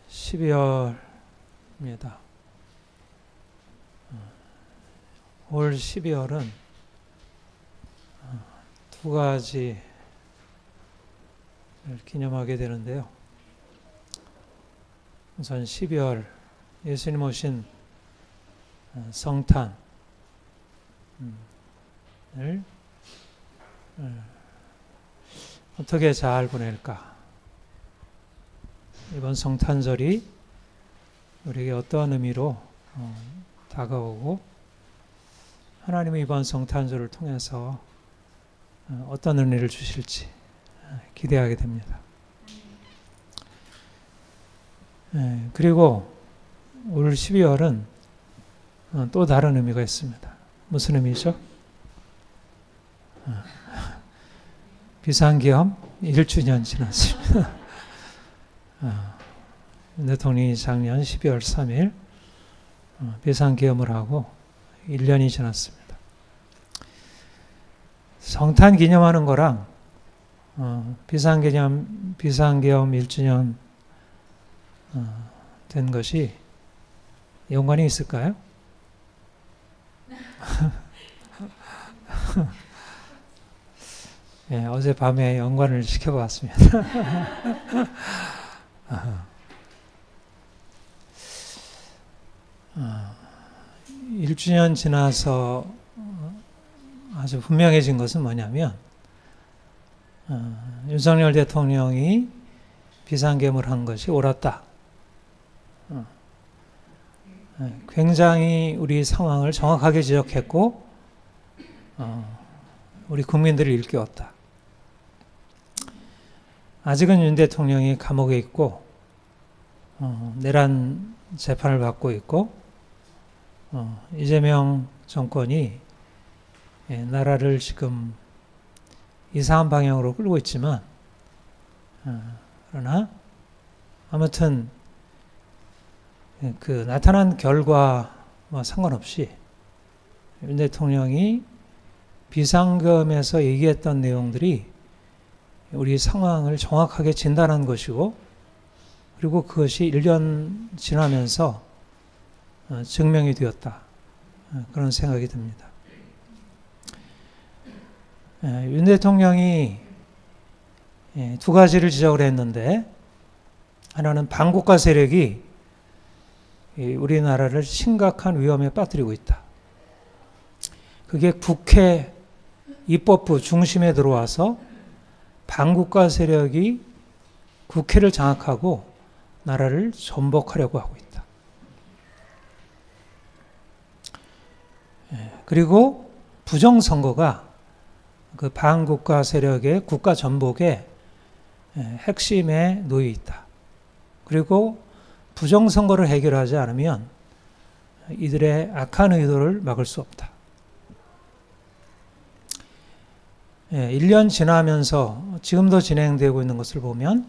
12월입니다. 올 12월은 두 가지를 기념하게 되는데요. 우선 12월 예수님 오신 성탄을 어떻게 잘 보낼까? 이번 성탄절이 우리에게 어떠한 의미로 다가오고 하나님이 이번 성탄절을 통해서 어떤 은혜를 주실지 기대하게 됩니다. 그리고 올 12월은 또 다른 의미가 있습니다. 무슨 의미죠? 비상계엄 1주년 지났습니다. 대통령이 작년 12월 3일 비상계엄을 하고 1년이 지났습니다. 성탄 기념하는 거랑 비상계엄 1주년 된 것이 연관이 있을까요? 어젯밤에 연관을 시켜봤습니다. 1주년 지나서 아주 분명해진 것은 뭐냐면 윤석열 대통령이 비상계엄을 한 것이 옳았다. 굉장히 우리 상황을 정확하게 지적했고 우리 국민들을 일깨웠다. 아직은 윤 대통령이 감옥에 있고 내란 재판을 받고 있고 이재명 정권이 나라를 지금 이상한 방향으로 끌고 있지만 그러나 아무튼 그 나타난 결과와 상관없이 윤 대통령이 비상계엄에서 얘기했던 내용들이 우리 상황을 정확하게 진단한 것이고 그리고 그것이 1년 지나면서 증명이 되었다. 그런 생각이 듭니다. 윤 대통령이 두 가지를 지적을 했는데 하나는 반국가 세력이 우리나라를 심각한 위험에 빠뜨리고 있다. 그게 국회 입법부 중심에 들어와서 반국가 세력이 국회를 장악하고 나라를 전복하려고 하고 있다. 그리고 부정선거가 그 반국가 세력의 국가 전복의 핵심에 놓여 있다. 그리고 부정선거를 해결하지 않으면 이들의 악한 의도를 막을 수 없다. 1년 지나면서 지금도 진행되고 있는 것을 보면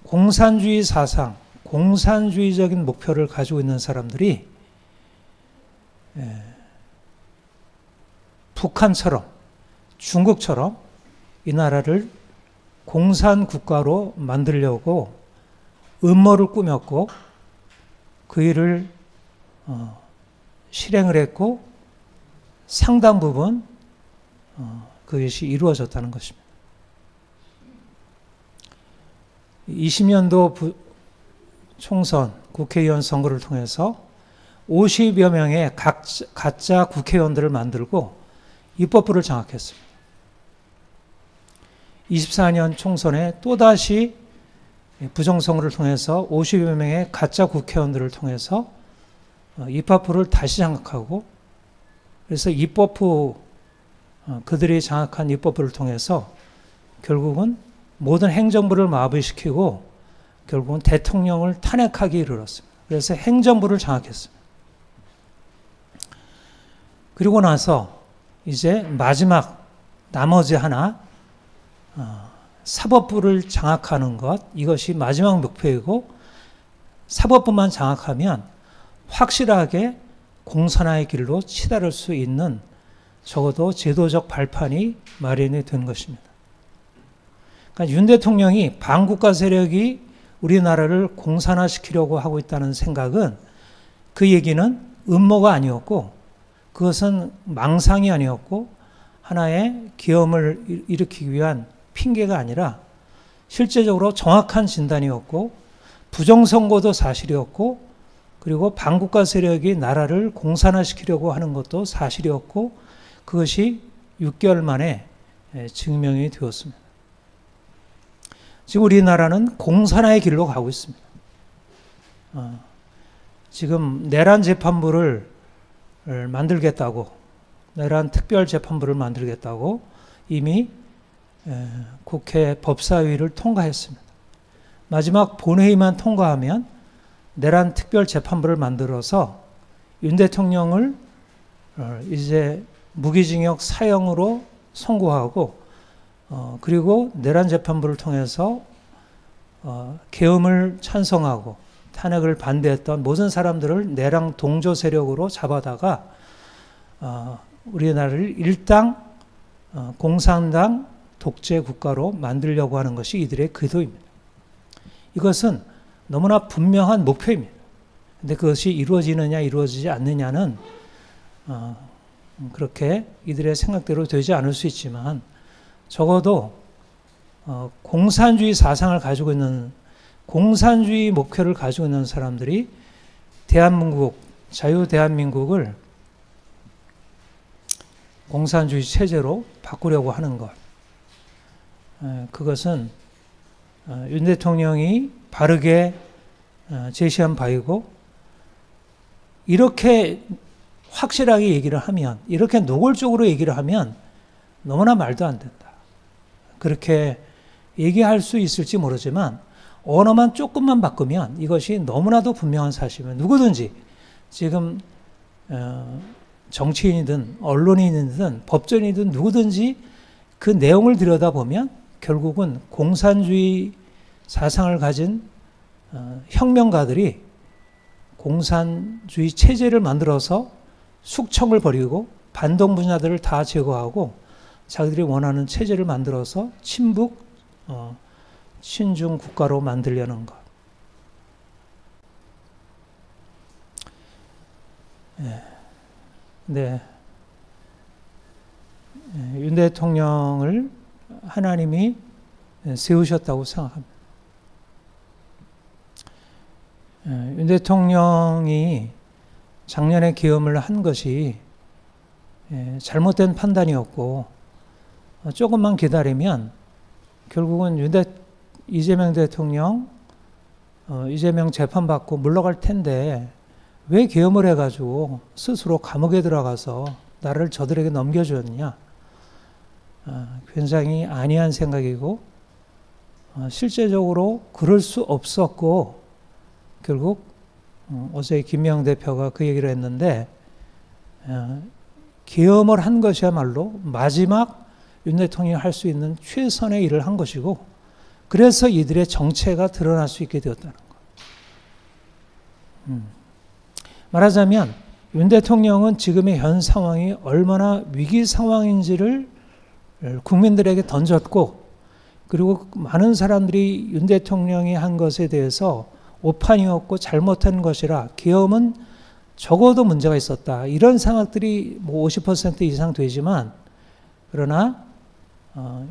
공산주의 사상, 공산주의적인 목표를 가지고 있는 사람들이 북한처럼 중국처럼 이 나라를 공산국가로 만들려고 음모를 꾸몄고 그 일을 실행을 했고 상당 부분 그것이 이루어졌다는 것입니다. 20년도 총선 국회의원 선거를 통해서 50여 명의 가짜 국회의원들을 만들고 입법부를 장악했습니다. 24년 총선에 또다시 부정선거를 통해서 50여 명의 가짜 국회의원들을 통해서 입법부를 다시 장악하고 그래서 입법부 그들이 장악한 입법부를 통해서 결국은 모든 행정부를 마비시키고 결국은 대통령을 탄핵하기 이르렀습니다. 그래서 행정부를 장악했습니다. 그리고 나서 이제 마지막 나머지 하나 사법부를 장악하는 것, 이것이 마지막 목표이고 사법부만 장악하면 확실하게 공산화의 길로 치달을 수 있는 적어도 제도적 발판이 마련이 된 것입니다. 그러니까 윤 대통령이 반국가 세력이 우리나라를 공산화시키려고 하고 있다는 생각은, 그 얘기는 음모가 아니었고, 그것은 망상이 아니었고, 하나의 계엄을 일으키기 위한 핑계가 아니라 실제적으로 정확한 진단이었고, 부정선거도 사실이었고, 그리고 반국가 세력이 나라를 공산화시키려고 하는 것도 사실이었고, 그것이 6개월 만에 증명이 되었습니다. 지금 우리나라는 공산화의 길로 가고 있습니다. 지금 내란 재판부를 만들겠다고, 내란 특별재판부를 만들겠다고 이미 국회 법사위를 통과했습니다. 마지막 본회의만 통과하면 내란 특별재판부를 만들어서 윤 대통령을 이제 무기징역 사형으로 선고하고, 그리고 내란 재판부를 통해서 계엄을 찬성하고 탄핵을 반대했던 모든 사람들을 내란 동조 세력으로 잡아다가 우리나라를 일당 공산당 독재 국가로 만들려고 하는 것이 이들의 의도입니다. 이것은 너무나 분명한 목표입니다. 그런데 그것이 이루어지느냐 이루어지지 않느냐는 그렇게 이들의 생각대로 되지 않을 수 있지만, 적어도 공산주의 사상을 가지고 있는, 공산주의 목표를 가지고 있는 사람들이 대한민국, 자유 대한민국을 공산주의 체제로 바꾸려고 하는 것, 그것은 윤 대통령이 바르게 제시한 바이고, 이렇게 확실하게 얘기를 하면, 이렇게 노골적으로 얘기를 하면 너무나 말도 안 된다. 그렇게 얘기할 수 있을지 모르지만 언어만 조금만 바꾸면 이것이 너무나도 분명한 사실이면, 누구든지 지금 정치인이든 언론인이든 법조인이든 누구든지 그 내용을 들여다보면 결국은 공산주의 사상을 가진 혁명가들이 공산주의 체제를 만들어서 숙청을 벌이고 반동 분야들을 다 제거하고 자기들이 원하는 체제를 만들어서 친북, 친중 국가로 만들려는 것. 네. 윤 대통령을 하나님이 세우셨다고 생각합니다. 윤 대통령이 작년에 계엄을 한 것이 잘못된 판단이었고, 조금만 기다리면 결국은 이재명 대통령, 이재명 재판받고 물러갈 텐데 왜 계엄을 해가지고 스스로 감옥에 들어가서 나를 저들에게 넘겨주었냐. 굉장히 안이한 생각이고, 실제적으로 그럴 수 없었고, 결국 어제 김명 대표가 그 얘기를 했는데, 계엄을 한 것이야말로 마지막 윤 대통령이 할 수 있는 최선의 일을 한 것이고, 그래서 이들의 정체가 드러날 수 있게 되었다는 것. 말하자면 윤 대통령은 지금의 현 상황이 얼마나 위기 상황인지를 국민들에게 던졌고, 그리고 많은 사람들이 윤 대통령이 한 것에 대해서 오판이었고 잘못한 것이라, 계엄은 적어도 문제가 있었다, 이런 생각들이 50% 이상 되지만, 그러나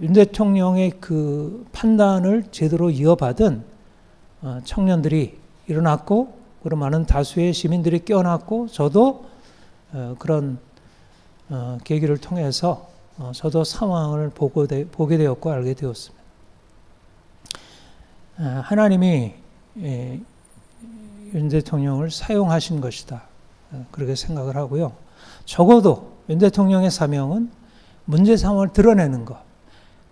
윤 대통령의 그 판단을 제대로 이어받은 청년들이 일어났고, 그런 많은 다수의 시민들이 깨어났고, 저도 그런 계기를 통해서 저도 상황을 보게 되었고 알게 되었습니다. 하나님이 윤 대통령을 사용하신 것이다, 그렇게 생각을 하고요. 적어도 윤 대통령의 사명은 문제 상황을 드러내는 것,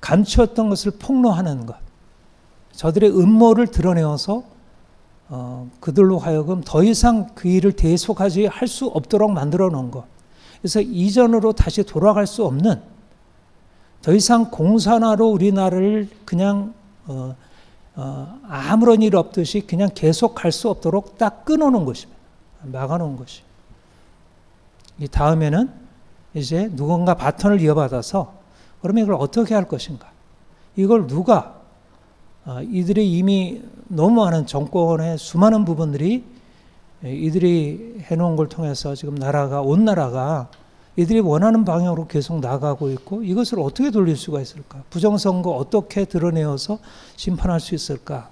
감추었던 것을 폭로하는 것, 저들의 음모를 드러내어서 그들로 하여금 더 이상 그 일을 계속하지 할 수 없도록 만들어 놓은 것. 그래서 이전으로 다시 돌아갈 수 없는, 더 이상 공산화로 우리나라를 그냥 아무런 일 없듯이 그냥 계속 갈 수 없도록 딱 끊어놓은 것입니다. 막아놓은 것이. 이 다음에는 이제 누군가 바톤을 이어받아서 그러면 이걸 어떻게 할 것인가? 이걸 누가 이들이 이미 너무 많은 정권의 수많은 부분들이 이들이 해놓은 걸 통해서 지금 온 나라가 이들이 원하는 방향으로 계속 나가고 있고 이것을 어떻게 돌릴 수가 있을까? 부정선거 어떻게 드러내어서 심판할 수 있을까?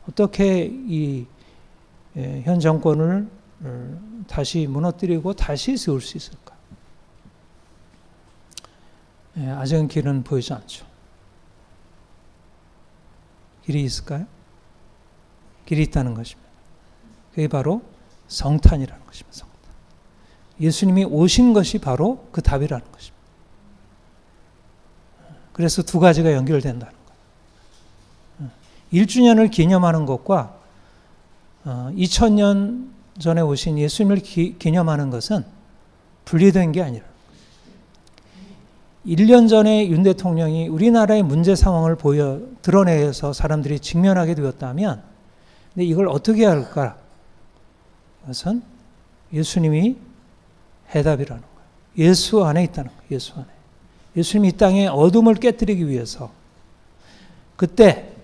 어떻게 이 현 정권을 다시 무너뜨리고 다시 세울 수 있을까? 아직은 길은 보이지 않죠. 길이 있을까요? 길이 있다는 것입니다. 그게 바로 성탄이라는 것입니다. 성탄. 예수님이 오신 것이 바로 그 답이라는 것입니다. 그래서 두 가지가 연결된다는 거예요. 1주년을 기념하는 것과 2000년 전에 오신 예수님을 기념하는 것은 분리된 게 아니라 1년 전에 윤 대통령이 우리나라의 문제 상황을 드러내서 사람들이 직면하게 되었다면 근데 이걸 어떻게 할까? 그것은 예수님이 해답이라는 거예요. 예수 안에 있다는 거예요. 예수 안에. 예수님이 이 땅에 어둠을 깨뜨리기 위해서 그때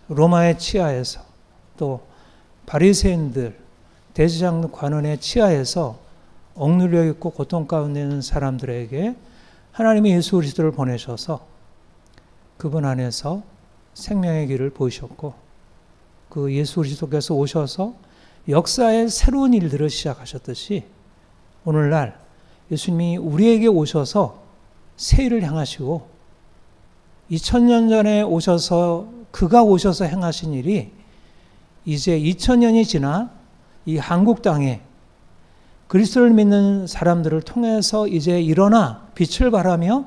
로마의 치하에서 또 바리새인들 대제사장 관원의 치하에서 억눌려 있고 고통 가운데 있는 사람들에게 하나님이 예수 그리스도를 보내셔서 그분 안에서 생명의 길을 보이셨고 그 예수 그리스도께서 오셔서 역사의 새로운 일들을 시작하셨듯이 오늘날 예수님이 우리에게 오셔서 새 일을 향하시고 2000년 전에 그가 오셔서 행하신 일이 이제 2000년이 지나 이 한국 땅에 그리스도를 믿는 사람들을 통해서 이제 일어나 빛을 발하며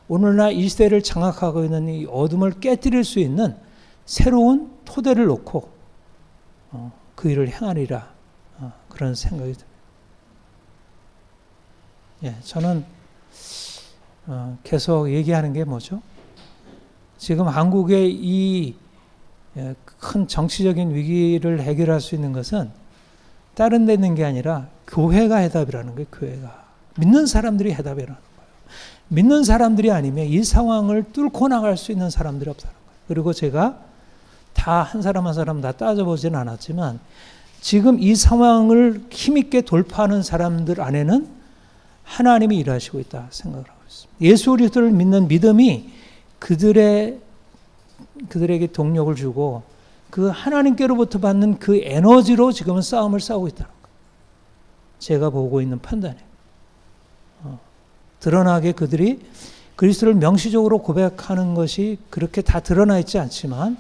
오늘날 이 시대를 장악하고 있는 이 어둠을 깨뜨릴 수 있는 새로운 토대를 놓고 그 일을 행하리라 그런 생각이 듭니다. 저는 계속 얘기하는 게 뭐죠? 지금 한국의 이 큰 정치적인 위기를 해결할 수 있는 것은 다른 데 있는 게 아니라 교회가 해답이라는 거예요. 교회가. 믿는 사람들이 해답이라는 거예요. 믿는 사람들이 아니면 이 상황을 뚫고 나갈 수 있는 사람들이 없다는 거예요. 그리고 제가 다 한 사람 한 사람 다 따져보지는 않았지만 지금 이 상황을 힘있게 돌파하는 사람들 안에는 하나님이 일하시고 있다 생각을 하고 있습니다. 예수 그리스도를 믿는 믿음이 그들에게 동력을 주고 그 하나님께로부터 받는 그 에너지로 지금은 싸움을 싸우고 있다는 거예요. 제가 보고 있는 판단에 드러나게 그들이 그리스도를 명시적으로 고백하는 것이 그렇게 다 드러나 있지 않지만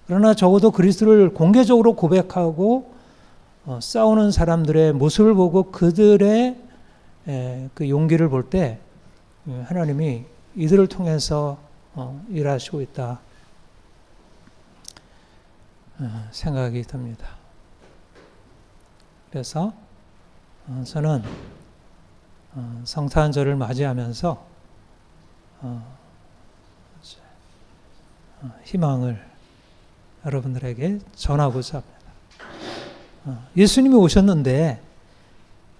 그러나 적어도 그리스도를 공개적으로 고백하고 싸우는 사람들의 모습을 보고 그들의 그 용기를 볼 때 하나님이 이들을 통해서 일하시고 있다 생각이 듭니다. 그래서 저는 성탄절을 맞이하면서 희망을 여러분들에게 전하고자 합니다. 예수님이 오셨는데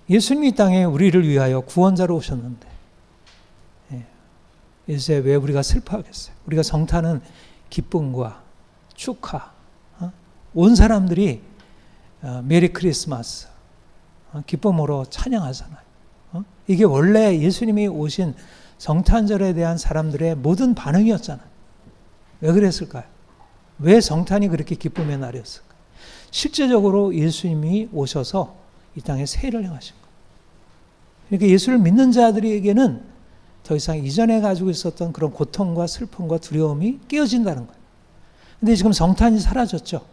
예수님이 이 땅에 우리를 위하여 구원자로 오셨는데 이제 왜 우리가 슬퍼하겠어요? 우리가 성탄은 기쁨과 축하, 온 사람들이 메리 크리스마스 기쁨으로 찬양하잖아요. 이게 원래 예수님이 오신 성탄절에 대한 사람들의 모든 반응이었잖아요. 왜 그랬을까요? 왜 성탄이 그렇게 기쁨의 날이었을까요? 실제적으로 예수님이 오셔서 이 땅에 새 일을 행하신 거예요. 그러니까 예수를 믿는 자들에게는 더 이상 이전에 가지고 있었던 그런 고통과 슬픔과 두려움이 깨어진다는 거예요. 근데 지금 성탄이 사라졌죠.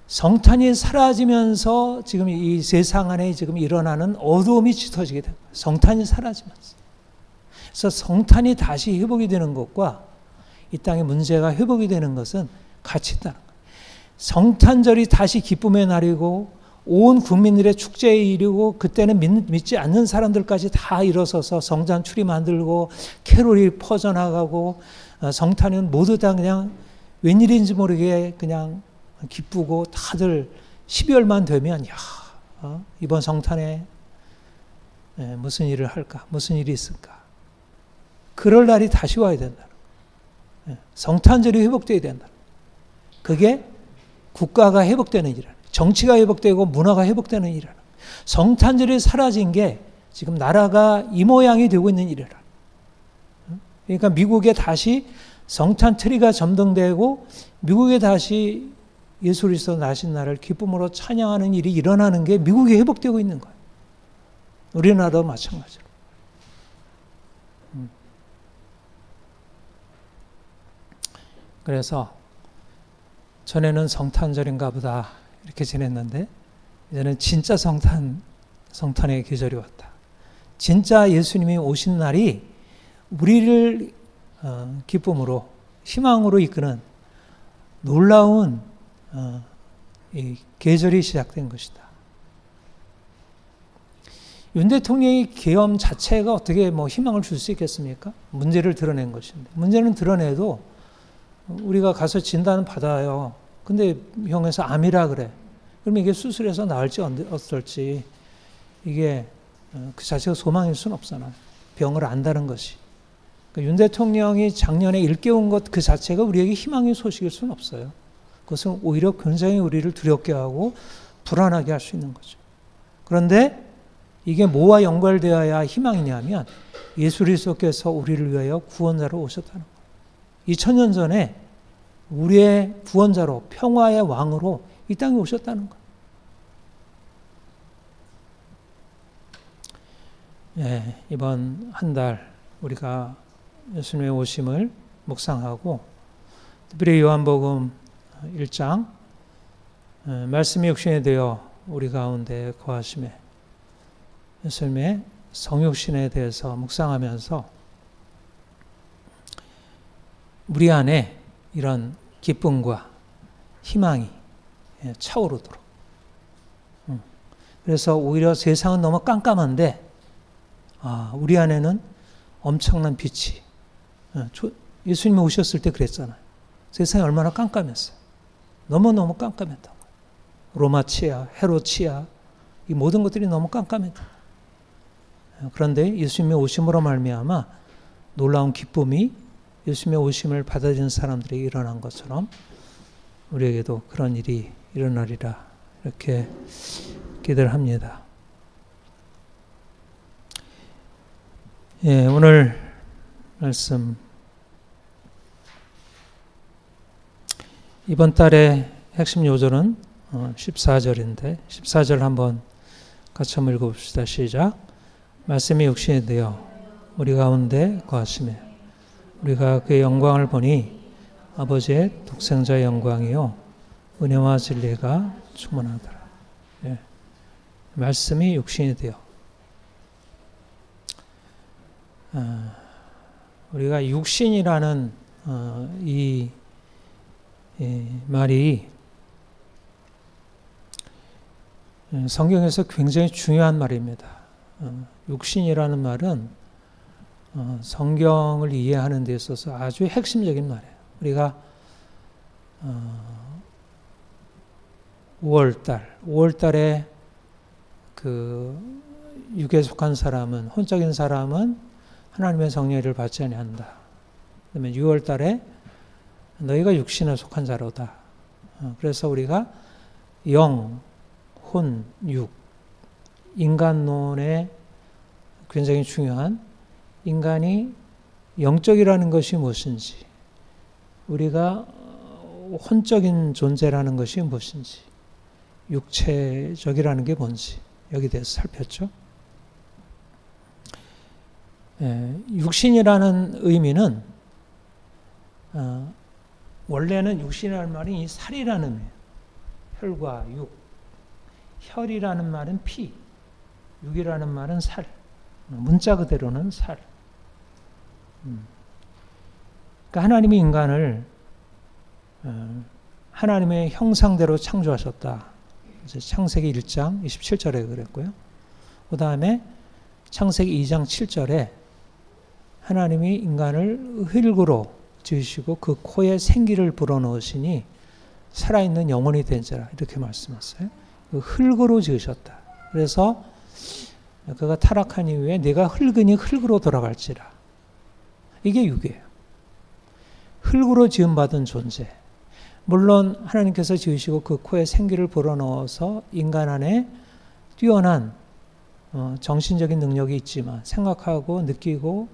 성탄이 사라지면서 지금 이 세상 안에 지금 일어나는 어두움이 짙어지게 됩니다. 성탄이 사라지면서. 그래서 성탄이 다시 회복이 되는 것과 이 땅의 문제가 회복이 되는 것은 같이 있다는 거예요. 성탄절이 다시 기쁨의 날이고 온 국민들의 축제의 일이고 그때는 믿지 않는 사람들까지 다 일어서서 성잔추리 만들고 캐롤이 퍼져나가고 성탄은 모두 다 그냥 웬일인지 모르게 그냥 기쁘고 다들 12월만 되면 이번 성탄에 무슨 일을 할까? 무슨 일이 있을까? 그럴 날이 다시 와야 된다. 성탄절이 회복돼야 된다. 그게 국가가 회복되는 일이라. 정치가 회복되고 문화가 회복되는 일이라. 성탄절이 사라진 게 지금 나라가 이 모양이 되고 있는 일이라. 그러니까 미국에 다시 성탄 트리가 점등되고 미국에 다시 예수 그리스도 나신 날을 기쁨으로 찬양하는 일이 일어나는 게 미국에 회복되고 있는 거예요. 우리나라도 마찬가지로. 그래서 전에는 성탄절인가 보다 이렇게 지냈는데 이제는 진짜 성탄의 계절이 왔다. 진짜 예수님이 오신 날이 우리를 기쁨으로 희망으로 이끄는 놀라운 이 계절이 시작된 것이다. 윤 대통령의 계엄 자체가 어떻게 희망을 줄 수 있겠습니까? 문제를 드러낸 것인데 문제는 드러내도 우리가 가서 진단 받아요. 근데 병원에서 암이라 그래. 그러면 이게 수술해서 나을지 어떨지 이게 그 자체가 소망일 수는 없잖아요. 병을 안다는 것이. 그러니까 윤 대통령이 작년에 일깨운 것 그 자체가 우리에게 희망의 소식일 수는 없어요. 그것은 오히려 굉장히 우리를 두렵게 하고 불안하게 할 수 있는 거죠. 그런데 이게 뭐와 연결되어야 희망이냐면 예수 그리스도께서 우리를 위하여 구원자로 오셨다는 거예요. 2000년 전에 우리의 구원자로 평화의 왕으로 이 땅에 오셨다는 거예요. 예, 이번 한 달 우리가 예수님의 오심을 묵상하고 특별히 요한복음 1장 말씀이 육신이 되어 우리 가운데 거하심에 예수님의 성육신에 대해서 묵상하면서 우리 안에 이런 기쁨과 희망이 차오르도록. 그래서 오히려 세상은 너무 깜깜한데 우리 안에는 엄청난 빛이. 예수님이 오셨을 때 그랬잖아요. 세상이 얼마나 깜깜했어요. 너무너무 깜깜했다고. 로마 치하, 헤롯 치하 이 모든 것들이 너무 깜깜했다. 그런데 예수님의 오심으로 말미암아 놀라운 기쁨이 예수님의 오심을 받아들이는 사람들이 일어난 것처럼 우리에게도 그런 일이 일어나리라 이렇게 기대를 합니다. 예, 오늘 말씀 이번 달의 핵심 요절은 14절인데 14절 한번 같이 한번 읽어봅시다. 시작. 말씀이 육신이 되어 우리 가운데 거하시매 우리가 그의 영광을 보니 아버지의 독생자의 영광이요 은혜와 진리가 충만하더라. 예. 말씀이 육신이 되어 우리가 육신이라는 이 말이 성경에서 굉장히 중요한 말입니다. 육신이라는 말은 성경을 이해하는 데 있어서 아주 핵심적인 말이에요. 우리가 5월달에 그 육에 속한 사람은 혼적인 사람은 하나님의 성령을 받지 아니한다. 그다음에 6월달에 너희가 육신에 속한 자로다. 그래서 우리가 영, 혼, 육, 인간론의 굉장히 중요한 인간이 영적이라는 것이 무엇인지, 우리가 혼적인 존재라는 것이 무엇인지, 육체적이라는 게 뭔지 여기 대해서 살폈죠. 육신이라는 의미는 원래는 육신이라는 말이 이 살이라는 의미예요. 혈과 육. 혈이라는 말은 피, 육이라는 말은 살. 문자 그대로는 살. 그러니까 하나님이 인간을 하나님의 형상대로 창조하셨다. 창세기 1장 27절에 그랬고요. 그 다음에 창세기 2장 7절에 하나님이 인간을 흙으로 지으시고 그 코에 생기를 불어넣으시니 살아있는 영혼이 된 자라 이렇게 말씀하셨어요. 그 흙으로 지으셨다. 그래서 그가 타락한 이후에 내가 흙으니 흙으로 돌아갈지라. 이게 육이에요. 흙으로 지음받은 존재. 물론 하나님께서 지으시고 그 코에 생기를 불어넣어서 인간 안에 뛰어난 정신적인 능력이 있지만, 생각하고 느끼고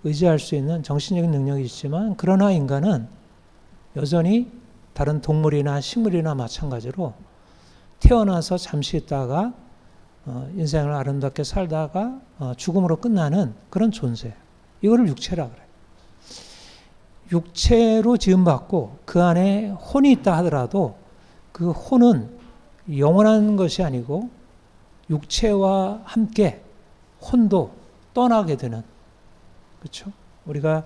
의지할 수 있는 정신적인 능력이 있지만, 그러나 인간은 여전히 다른 동물이나 식물이나 마찬가지로 태어나서 잠시 있다가 인생을 아름답게 살다가 죽음으로 끝나는 그런 존재. 이거를 육체라 그래요. 육체로 지음받고 그 안에 혼이 있다 하더라도 그 혼은 영원한 것이 아니고 육체와 함께 혼도 떠나게 되는, 그렇죠? 우리가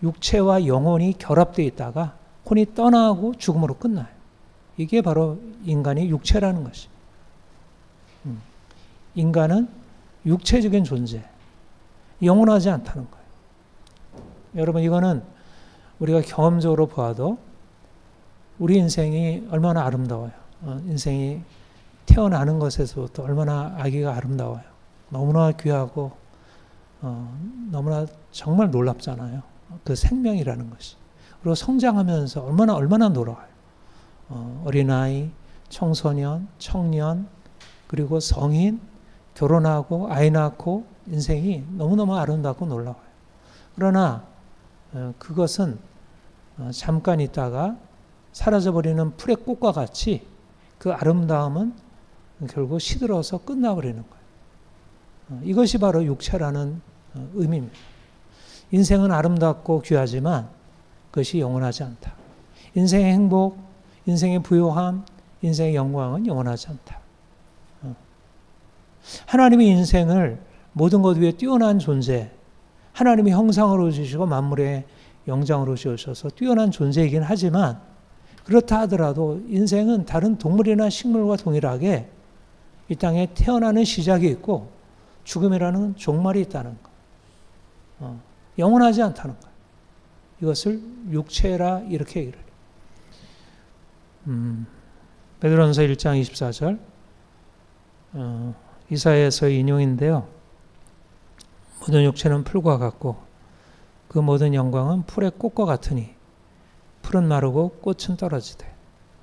육체와 영혼이 결합되어 있다가 혼이 떠나고 죽음으로 끝나요. 이게 바로 인간이 육체라는 것이. 인간은 육체적인 존재, 영원하지 않다는 거예요. 여러분, 이거는 우리가 경험적으로 보아도 우리 인생이 얼마나 아름다워요. 인생이 태어나는 것에서부터 얼마나 아기가 아름다워요. 너무나 귀하고 너무나 정말 놀랍잖아요. 그 생명이라는 것이. 그리고 성장하면서 얼마나 놀아요. 어린아이, 청소년, 청년, 그리고 성인, 결혼하고 아이 낳고 인생이 너무너무 아름답고 놀라워요. 그러나 그것은 잠깐 있다가 사라져버리는 풀의 꽃과 같이 그 아름다움은 결국 시들어서 끝나버리는 거예요. 이것이 바로 육체라는 의미입니다. 인생은 아름답고 귀하지만 그것이 영원하지 않다. 인생의 행복, 인생의 부요함, 인생의 영광은 영원하지 않다. 하나님이 인생을 모든 것 위에 뛰어난 존재, 하나님이 형상으로 지으시고 만물의 영장으로 지으셔서 뛰어난 존재이긴 하지만, 그렇다 하더라도 인생은 다른 동물이나 식물과 동일하게 이 땅에 태어나는 시작이 있고 죽음이라는 종말이 있다는 것. 영원하지 않다는 것. 이것을 육체라 이렇게 얘기를 해요. 베드로전서 1장 24절 이사야서의 인용인데요. 모든 육체는 풀과 같고 그 모든 영광은 풀의 꽃과 같으니 풀은 마르고 꽃은 떨어지되.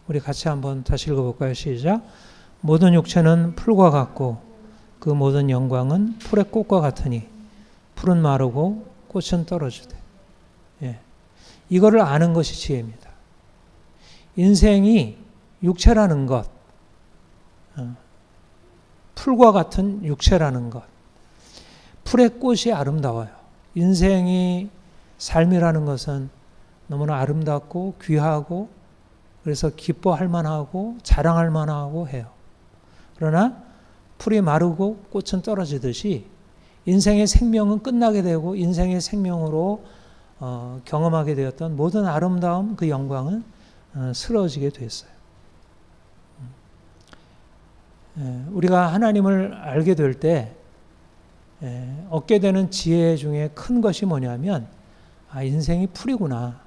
우리 같이 한번 다시 읽어볼까요? 시작. 모든 육체는 풀과 같고 그 모든 영광은 풀의 꽃과 같으니 풀은 마르고 꽃은 떨어지되. 예. 이거를 아는 것이 지혜입니다. 인생이 육체라는 것, 풀과 같은 육체라는 것, 풀의 꽃이 아름다워요. 인생이 삶이라는 것은 너무나 아름답고 귀하고 그래서 기뻐할 만하고 자랑할 만하고 해요. 그러나 풀이 마르고 꽃은 떨어지듯이 인생의 생명은 끝나게 되고 인생의 생명으로 경험하게 되었던 모든 아름다움, 그 영광은 쓰러지게 됐어요. 우리가 하나님을 알게 될 때 얻게 되는 지혜 중에 큰 것이 뭐냐면, 인생이 풀이구나.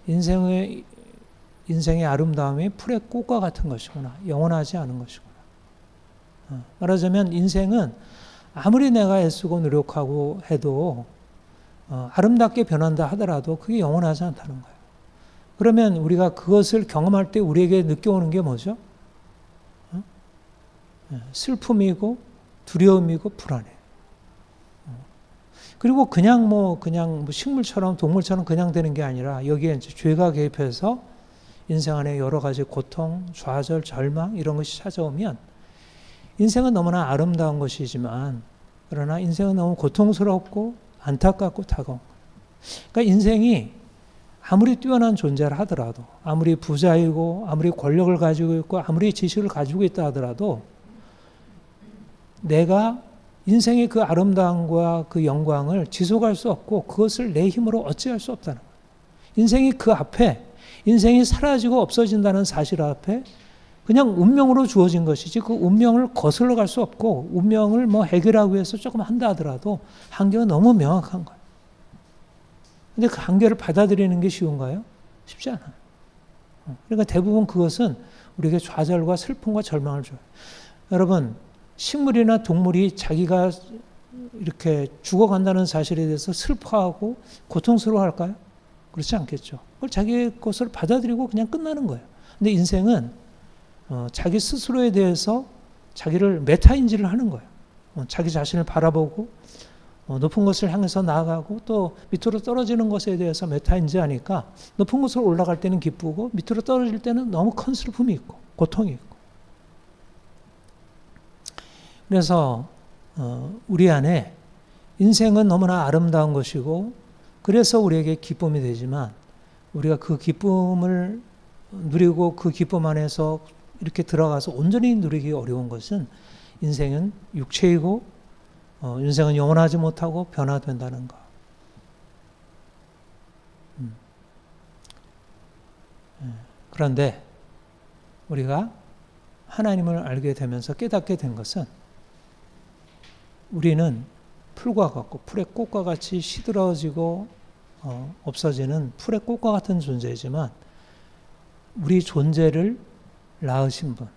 인생의 아름다움이 풀의 꽃과 같은 것이구나. 영원하지 않은 것이구나. 말하자면 인생은 아무리 내가 애쓰고 노력하고 해도 아름답게 변한다 하더라도 그게 영원하지 않다는 거예요. 그러면 우리가 그것을 경험할 때 우리에게 느껴오는 게 뭐죠? 슬픔이고 두려움이고 불안해. 그리고 그냥 식물처럼 동물처럼 그냥 되는 게 아니라 여기에 이제 죄가 개입해서 인생 안에 여러 가지 고통, 좌절, 절망 이런 것이 찾아오면 인생은 너무나 아름다운 것이지만 그러나 인생은 너무 고통스럽고 안타깝고 다가온 거예요. 그러니까 인생이 아무리 뛰어난 존재를 하더라도, 아무리 부자이고 아무리 권력을 가지고 있고 아무리 지식을 가지고 있다 하더라도 내가 인생의 그 아름다움과 그 영광을 지속할 수 없고 그것을 내 힘으로 어찌할 수 없다는 거예요. 인생이 그 앞에, 인생이 사라지고 없어진다는 사실 앞에 그냥 운명으로 주어진 것이지 그 운명을 거슬러 갈 수 없고 운명을 해결하기 위해서 조금 한다 하더라도 한계가 너무 명확한 거예요. 근데 그 한계를 받아들이는 게 쉬운가요? 쉽지 않아요. 그러니까 대부분 그것은 우리에게 좌절과 슬픔과 절망을 줘요. 여러분, 식물이나 동물이 자기가 이렇게 죽어간다는 사실에 대해서 슬퍼하고 고통스러워할까요? 그렇지 않겠죠. 그걸 자기의 것을 받아들이고 그냥 끝나는 거예요. 근데 인생은 자기 스스로에 대해서 자기를 메타인지를 하는 거예요. 자기 자신을 바라보고 높은 것을 향해서 나아가고 또 밑으로 떨어지는 것에 대해서 메타인지 하니까 높은 곳으로 올라갈 때는 기쁘고 밑으로 떨어질 때는 너무 큰 슬픔이 있고 고통이 있고. 그래서 우리 안에 인생은 너무나 아름다운 것이고 그래서 우리에게 기쁨이 되지만 우리가 그 기쁨을 누리고 그 기쁨 안에서 이렇게 들어가서 온전히 누리기 어려운 것은 인생은 육체이고 인생은 영원하지 못하고 변화된다는 것. 그런데 우리가 하나님을 알게 되면서 깨닫게 된 것은 우리는 풀과 같고 풀의 꽃과 같이 시들어지고 없어지는 풀의 꽃과 같은 존재이지만 우리 존재를 낳으신 분,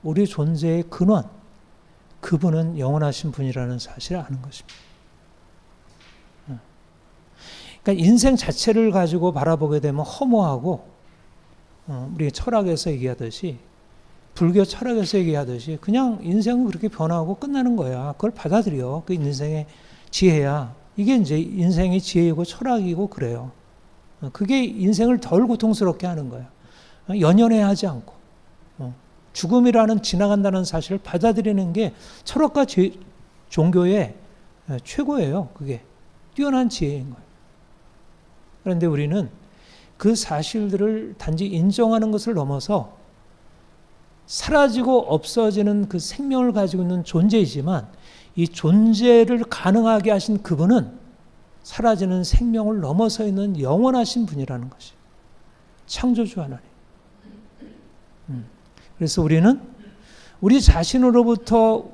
우리 존재의 근원, 그분은 영원하신 분이라는 사실을 아는 것입니다. 그러니까 인생 자체를 가지고 바라보게 되면 허무하고 우리 철학에서 얘기하듯이 불교 철학에서 얘기하듯이 그냥 인생은 그렇게 변하고 끝나는 거야. 그걸 받아들여. 그 인생의 지혜야. 이게 이제 인생의 지혜이고 철학이고 그래요. 그게 인생을 덜 고통스럽게 하는 거야. 연연해하지 않고 죽음이라는 지나간다는 사실을 받아들이는 게 철학과 종교의 최고예요. 그게 뛰어난 지혜인 거예요. 그런데 우리는 그 사실들을 단지 인정하는 것을 넘어서 사라지고 없어지는 그 생명을 가지고 있는 존재이지만 이 존재를 가능하게 하신 그분은 사라지는 생명을 넘어서 있는 영원하신 분이라는 것이 창조주 하나님. 그래서 우리는 우리 자신으로부터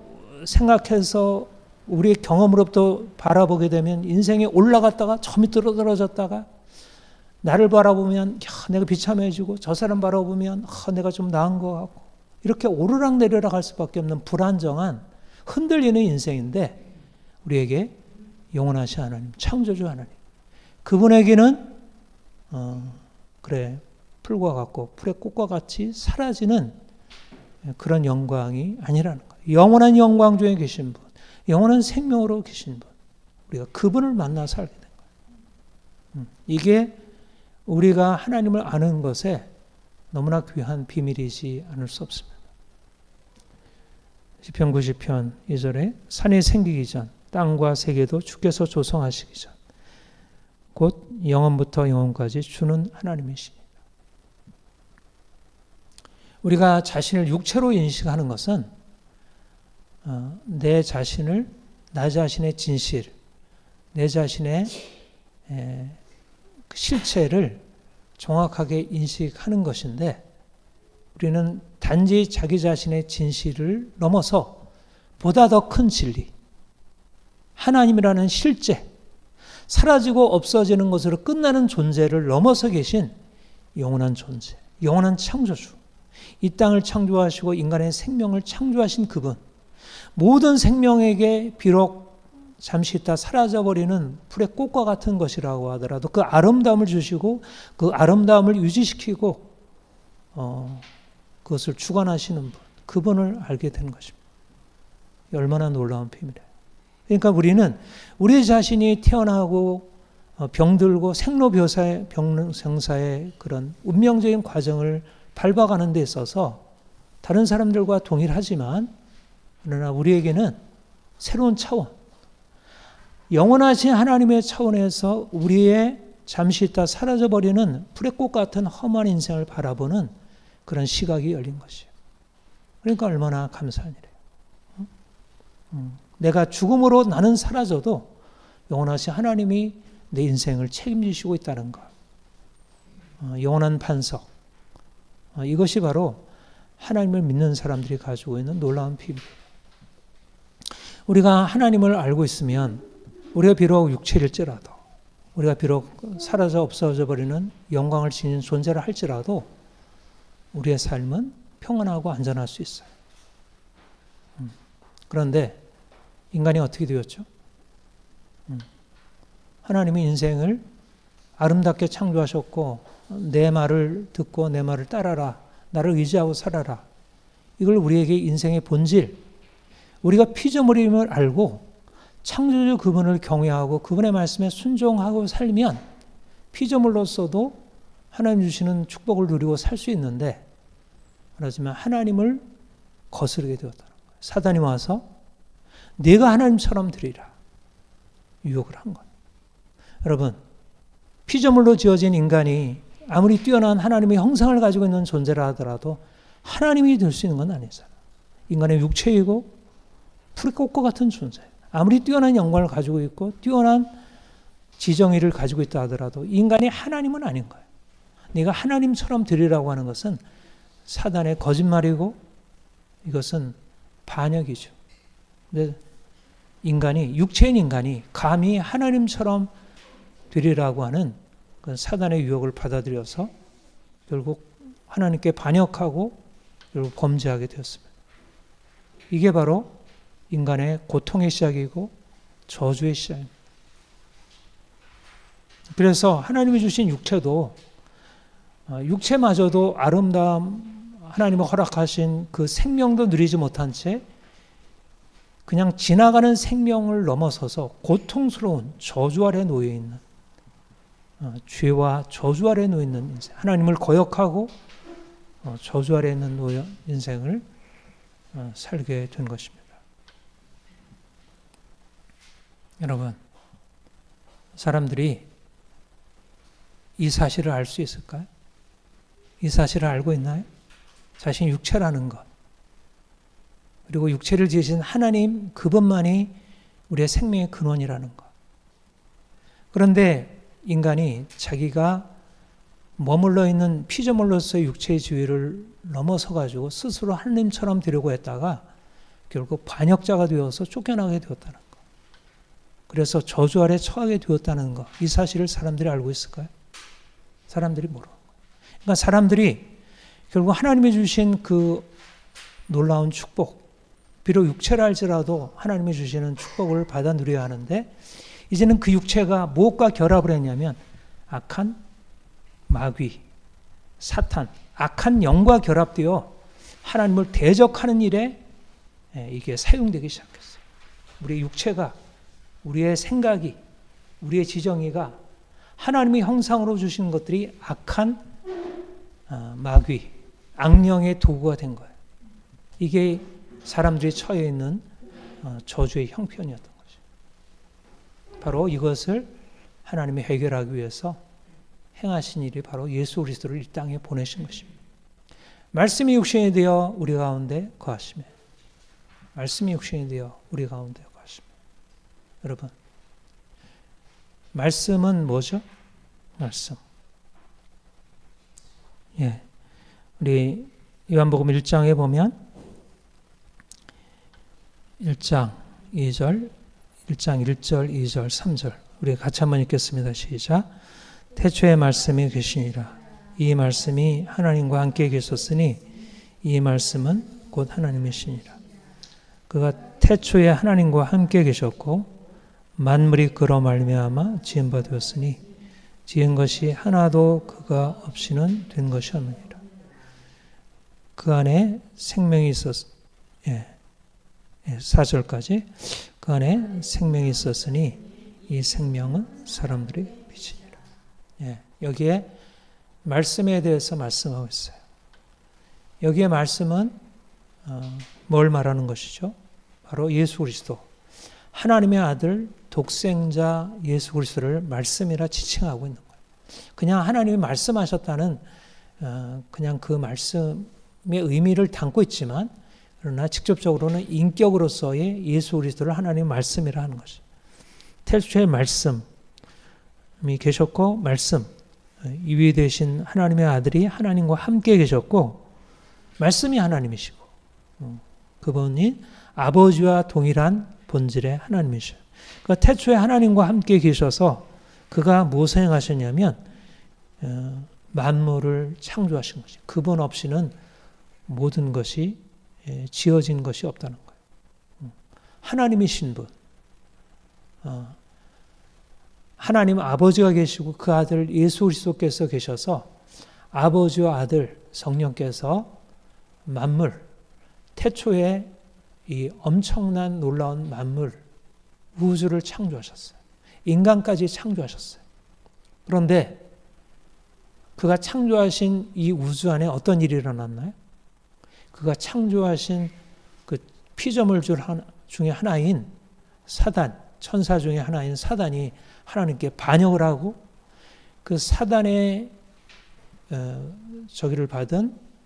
생각해서 우리의 경험으로부터 바라보게 되면 인생에 올라갔다가 저 밑으로 떨어졌다가 나를 바라보면 내가 비참해지고 저 사람 바라보면 내가 좀 나은 것 같고 이렇게 오르락 내리락 할 수밖에 없는 불안정한 흔들리는 인생인데 우리에게 영원하신 하나님, 창조주 하나님, 그분에게는 그래 풀과 같고 풀의 꽃과 같이 사라지는 그런 영광이 아니라는 거예요. 영원한 영광 중에 계신 분, 영원한 생명으로 계신 분, 우리가 그분을 만나서 알게 된 거예요. 이게 우리가 하나님을 아는 것에 너무나 귀한 비밀이지 않을 수 없습니다. 시편 90편 2절에 산이 생기기 전 땅과 세계도 주께서 조성하시기 전 곧 영원부터 영원까지 주는 하나님이십니다. 우리가 자신을 육체로 인식하는 것은 내 자신을 나 자신의 진실, 내 자신의 실체를 정확하게 인식하는 것인데 우리는 단지 자기 자신의 진실을 넘어서 보다 더 큰 진리, 하나님이라는 실제, 사라지고 없어지는 것으로 끝나는 존재를 넘어서 계신 영원한 존재, 영원한 창조주, 이 땅을 창조하시고 인간의 생명을 창조하신 그분, 모든 생명에게 비록 잠시 있다 사라져버리는 풀의 꽃과 같은 것이라고 하더라도 그 아름다움을 주시고 그 아름다움을 유지시키고 그것을 주관하시는 분, 그분을 알게 되는 것입니다. 얼마나 놀라운 비밀이에요. 그러니까 우리는 우리 자신이 태어나고 병들고 생로병사의 그런 운명적인 과정을 밟아가는 데 있어서 다른 사람들과 동일하지만 그러나 우리에게는 새로운 차원, 영원하신 하나님의 차원에서 우리의 잠시 있다 사라져버리는 풀의 꽃 같은 험한 인생을 바라보는 그런 시각이 열린 것이에요. 그러니까 얼마나 감사한 일이에요. 내가 죽음으로 나는 사라져도 영원하신 하나님이 내 인생을 책임지시고 있다는 것. 영원한 반석. 이것이 바로 하나님을 믿는 사람들이 가지고 있는 놀라운 비밀이에요. 우리가 하나님을 알고 있으면 우리가 비록 육체일지라도 우리가 비록 사라져 없어져 버리는 영광을 지닌 존재를 할지라도 우리의 삶은 평안하고 안전할 수 있어요. 그런데 인간이 어떻게 되었죠? 하나님이 인생을 아름답게 창조하셨고 내 말을 듣고 내 말을 따라라. 나를 의지하고 살아라. 이걸 우리에게 인생의 본질, 우리가 피조물임을 알고 창조주 그분을 경외하고 그분의 말씀에 순종하고 살면 피조물로서도 하나님 주시는 축복을 누리고 살 수 있는데, 그렇지만 하나님을 거스르게 되었다는 거예요. 사단이 와서 네가 하나님처럼 되리라 유혹을 한 거예요. 여러분, 피조물로 지어진 인간이 아무리 뛰어난 하나님의 형상을 가지고 있는 존재라 하더라도 하나님이 될 수 있는 건 아니잖아요. 인간의 육체이고 풀의 꽃과 같은 존재예요. 아무리 뛰어난 영광을 가지고 있고 뛰어난 지정의를 가지고 있다 하더라도 인간이 하나님은 아닌 거예요. 네가 하나님처럼 되리라고 하는 것은 사단의 거짓말이고 이것은 반역이죠. 근데 육체인 인간이 감히 하나님처럼 되리라고 하는 그 사단의 유혹을 받아들여서 결국 하나님께 반역하고 결국 범죄하게 되었습니다. 이게 바로 인간의 고통의 시작이고 저주의 시작입니다. 그래서 하나님이 주신 육체마저도 아름다움, 하나님이 허락하신 그 생명도 누리지 못한 채 그냥 지나가는 생명을 넘어서서 고통스러운 저주 아래 놓여 있는, 죄와 저주 아래 놓여 있는 인생, 하나님을 거역하고 저주 아래 있는 인생을 살게 된 것입니다. 여러분, 사람들이 이 사실을 알 수 있을까요? 이 사실을 알고 있나요? 자신이 육체라는 것, 그리고 육체를 지으신 하나님 그분만이 우리의 생명의 근원이라는 것. 그런데 인간이 자기가 머물러 있는 피조물로서의 육체의 지위를 넘어서 가지고 스스로 하나님처럼 되려고 했다가 결국 반역자가 되어서 쫓겨나게 되었다는 것. 그래서 저주 아래 처하게 되었다는 것. 이 사실을 사람들이 알고 있을까요? 사람들이 모르는 거예요. 그러니까 사람들이 결국 하나님이 주신 그 놀라운 축복, 비록 육체를 알지라도 하나님이 주시는 축복을 받아 누려야 하는데, 이제는 그 육체가 무엇과 결합을 했냐면 악한 마귀, 사탄, 악한 영과 결합되어 하나님을 대적하는 일에 이게 사용되기 시작했어요. 우리의 육체가, 우리의 생각이, 우리의 지정의가 하나님의 형상으로 주신 것들이 악한 마귀, 악령의 도구가 된 거예요. 이게 사람들이 처해 있는 저주의 형편이었던 거죠. 바로 이것을 하나님이 해결하기 위해서 행하신 일이 바로 예수 그리스도를 이 땅에 보내신 것입니다. 말씀이 육신이 되어 우리 가운데 거하시며, 말씀이 육신이 되어 우리 가운데 거하시며. 여러분, 말씀은 뭐죠? 말씀. 예, 우리 요한복음 1장에 보면 1장 2절, 1장 1절, 2절, 3절 우리 같이 한번 읽겠습니다. 시작. 태초에 말씀이 계시니라. 이 말씀이 하나님과 함께 계셨으니 이 말씀은 곧 하나님이시니라. 그가 태초에 하나님과 함께 계셨고 만물이 그로 말미암아 지은 바 되었으니 지은 것이 하나도 그가 없이는 된 것이 없느니라. 그 안에 생명이 예, 4절까지 그 안에 생명이 있었으니 이 생명은 사람들의 빛이니라. 예, 여기에 말씀에 대해서 말씀하고 있어요. 여기에 말씀은 뭘 말하는 것이죠? 바로 예수 그리스도, 하나님의 아들 독생자 예수 그리스도를 말씀이라 지칭하고 있는 거예요. 그냥 하나님이 말씀하셨다는 그냥 그 말씀의 의미를 담고 있지만, 그러나 직접적으로는 인격으로서의 예수 그리스도를 하나님의 말씀이라 하는 것이죠. 태초에 말씀이 계셨고, 말씀, 이위 되신 하나님의 아들이 하나님과 함께 계셨고, 말씀이 하나님이시고, 그분이 아버지와 동일한 본질의 하나님이셔요. 그러니까 태초에 하나님과 함께 계셔서 그가 무엇을 행하셨냐면 만물을 창조하신 것이, 그분 없이는 모든 것이 지어진 것이 없다는 거예요. 하나님이신 분, 하나님 아버지가 계시고 그 아들 예수 그리스도께서 계셔서 아버지와 아들 성령께서 만물, 태초에 이 엄청난 놀라운 만물, 우주를 창조하셨어요. 인간까지 창조하셨어요. 그런데 그가 창조하신 이 우주 안에 어떤 일이 일어났나요? 그가 창조하신 그 피조물 중에 하나인 사단, 천사 중에 하나인 사단이 하나님께 반역을 하고 그 사단의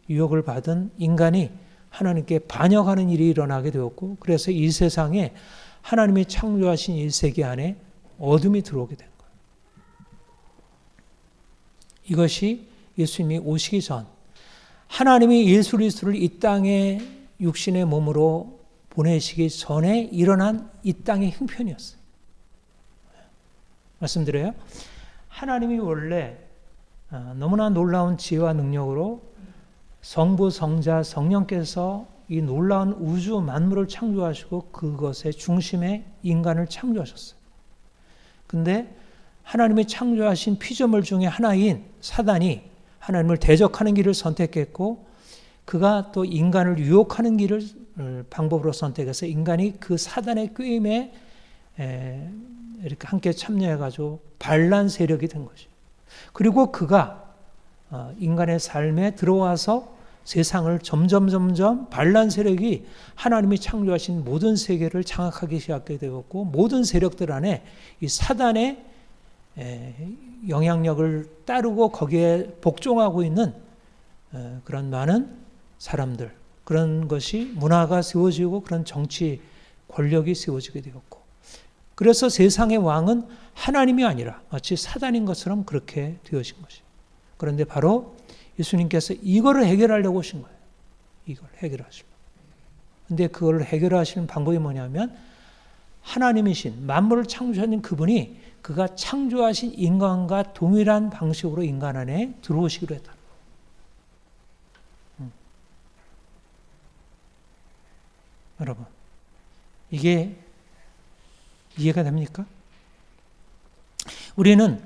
유혹을 받은 인간이 하나님께 반역하는 일이 일어나게 되었고, 그래서 이 세상에 하나님이 창조하신 이 세계 안에 어둠이 들어오게 된 거예요. 이것이 예수님이 오시기 전, 하나님이 예수 그리스도를 이 땅에 육신의 몸으로 보내시기 전에 일어난 이 땅의 형편이었어요. 말씀드려요. 하나님이 원래 너무나 놀라운 지혜와 능력으로 성부, 성자, 성령께서 이 놀라운 우주 만물을 창조하시고 그것의 중심에 인간을 창조하셨어요. 근데 하나님이 창조하신 피조물 중에 하나인 사단이 하나님을 대적하는 길을 선택했고, 그가 또 인간을 유혹하는 길을 방법으로 선택해서 인간이 그 사단의 꾀임에 이렇게 함께 참여해가지고 반란 세력이 된 것이죠. 그리고 그가 인간의 삶에 들어와서 세상을 점점 반란 세력이 하나님이 창조하신 모든 세계를 장악하기 시작하게 되었고, 모든 세력들 안에 이 사단의 영향력을 따르고 거기에 복종하고 있는 그런 많은 사람들, 그런 것이 문화가 세워지고 그런 정치 권력이 세워지게 되었고, 그래서 세상의 왕은 하나님이 아니라 마치 사단인 것처럼 그렇게 되어진 것이에요. 그런데 바로 예수님께서 이거를 해결하려고 오신 거예요. 이걸 해결하시려고. 근데 그걸 해결하시는 방법이 뭐냐면 하나님이신 만물을 창조하신 그분이 그가 창조하신 인간과 동일한 방식으로 인간 안에 들어오시기로 했다. 여러분, 이게 이해가 됩니까? 우리는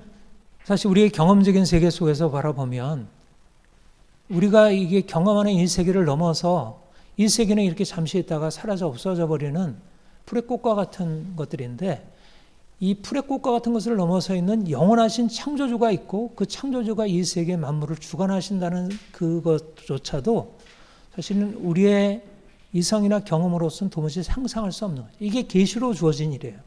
사실 우리의 경험적인 세계 속에서 바라보면 우리가 이게 경험하는 이 세계를 넘어서 이 세계는 이렇게 잠시 있다가 사라져 없어져 버리는 풀의 꽃과 같은 것들인데, 이 풀의 꽃과 같은 것을 넘어서 있는 영원하신 창조주가 있고 그 창조주가 이 세계 만물을 주관하신다는 그것조차도 사실은 우리의 이성이나 경험으로서는 도무지 상상할 수 없는 거예요. 이게 계시로 주어진 일이에요.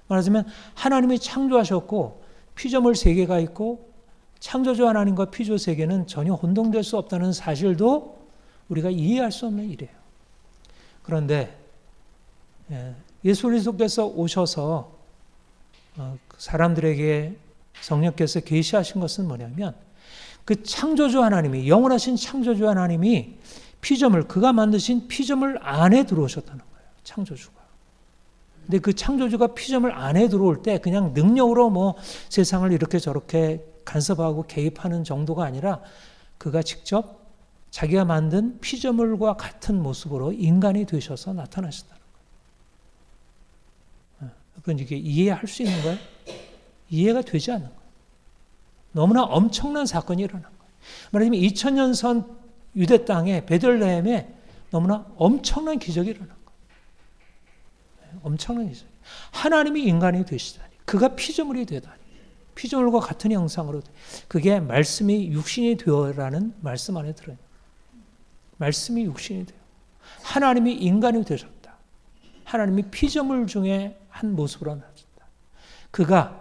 말하자면 하나님이 창조하셨고 피조물 세계가 있고 창조주 하나님과 피조 세계는 전혀 혼동될 수 없다는 사실도 우리가 이해할 수 없는 일이에요. 그런데 예수 그리스도께서 오셔서 사람들에게 성령께서 계시하신 것은 뭐냐면 그 창조주 하나님이, 영원하신 창조주 하나님이 피조물, 그가 만드신 피조물 안에 들어오셨다는 거예요. 창조주가. 근데 그 창조주가 피조물 안에 들어올 때 그냥 능력으로 뭐 세상을 이렇게 저렇게 간섭하고 개입하는 정도가 아니라 그가 직접 자기가 만든 피조물과 같은 모습으로 인간이 되셔서 나타나셨다는 거예요. 그건 이게 이해할 수 있는 거예요? 이해가 되지 않는 거예요. 너무나 엄청난 사건이 일어난 거예요. 말하자면 2000년 전 유대 땅에 베들레헴에 너무나 엄청난 기적이 일어난 거예요. 엄청난 기적. 하나님이 인간이 되시다니, 그가 피조물이 되다니, 피조물과 같은 형상으로, 그게 말씀이 육신이 되어라는 말씀 안에 들어요. 말씀이 육신이 돼요. 하나님이 인간이 되셨다. 하나님이 피조물 중에 한 모습으로 나셨다. 그가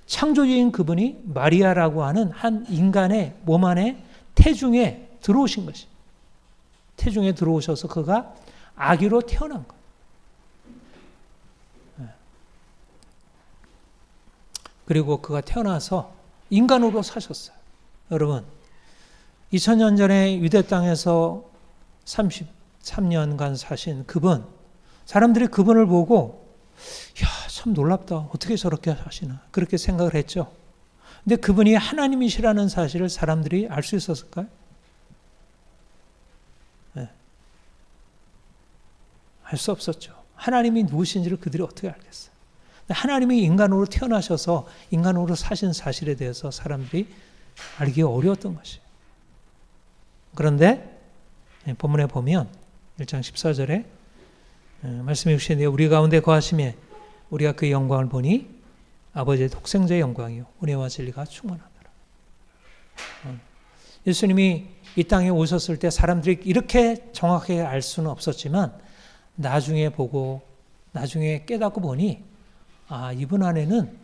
창조주인 그분이 마리아라고 하는 한 인간의 몸 안에 태중에 들어오신 것이, 태중에 들어오셔서 그가 아기로 태어난 것. 그리고 그가 태어나서 인간으로 사셨어요. 여러분, 2000년 전에 유대 땅에서 33년간 사신 그분, 사람들이 그분을 보고 야, 참 놀랍다. 어떻게 저렇게 하시나. 그렇게 생각을 했죠. 근데 그분이 하나님이시라는 사실을 사람들이 알 수 있었을까요? 네. 알 수 없었죠. 하나님이 누구신지를 그들이 어떻게 알겠어요? 하나님이 인간으로 태어나셔서 인간으로 사신 사실에 대해서 사람들이 알기 어려웠던 것이에요. 그런데 본문에 보면 1장 14절에 말씀해 주시는데 우리 가운데 거하심에 우리가 그의 영광을 보니 아버지의 독생자의 영광이요 은혜와 진리가 충만하더라. 예수님이 이 땅에 오셨을 때 사람들이 이렇게 정확하게 알 수는 없었지만 나중에 보고 나중에 깨닫고 보니 이분 안에는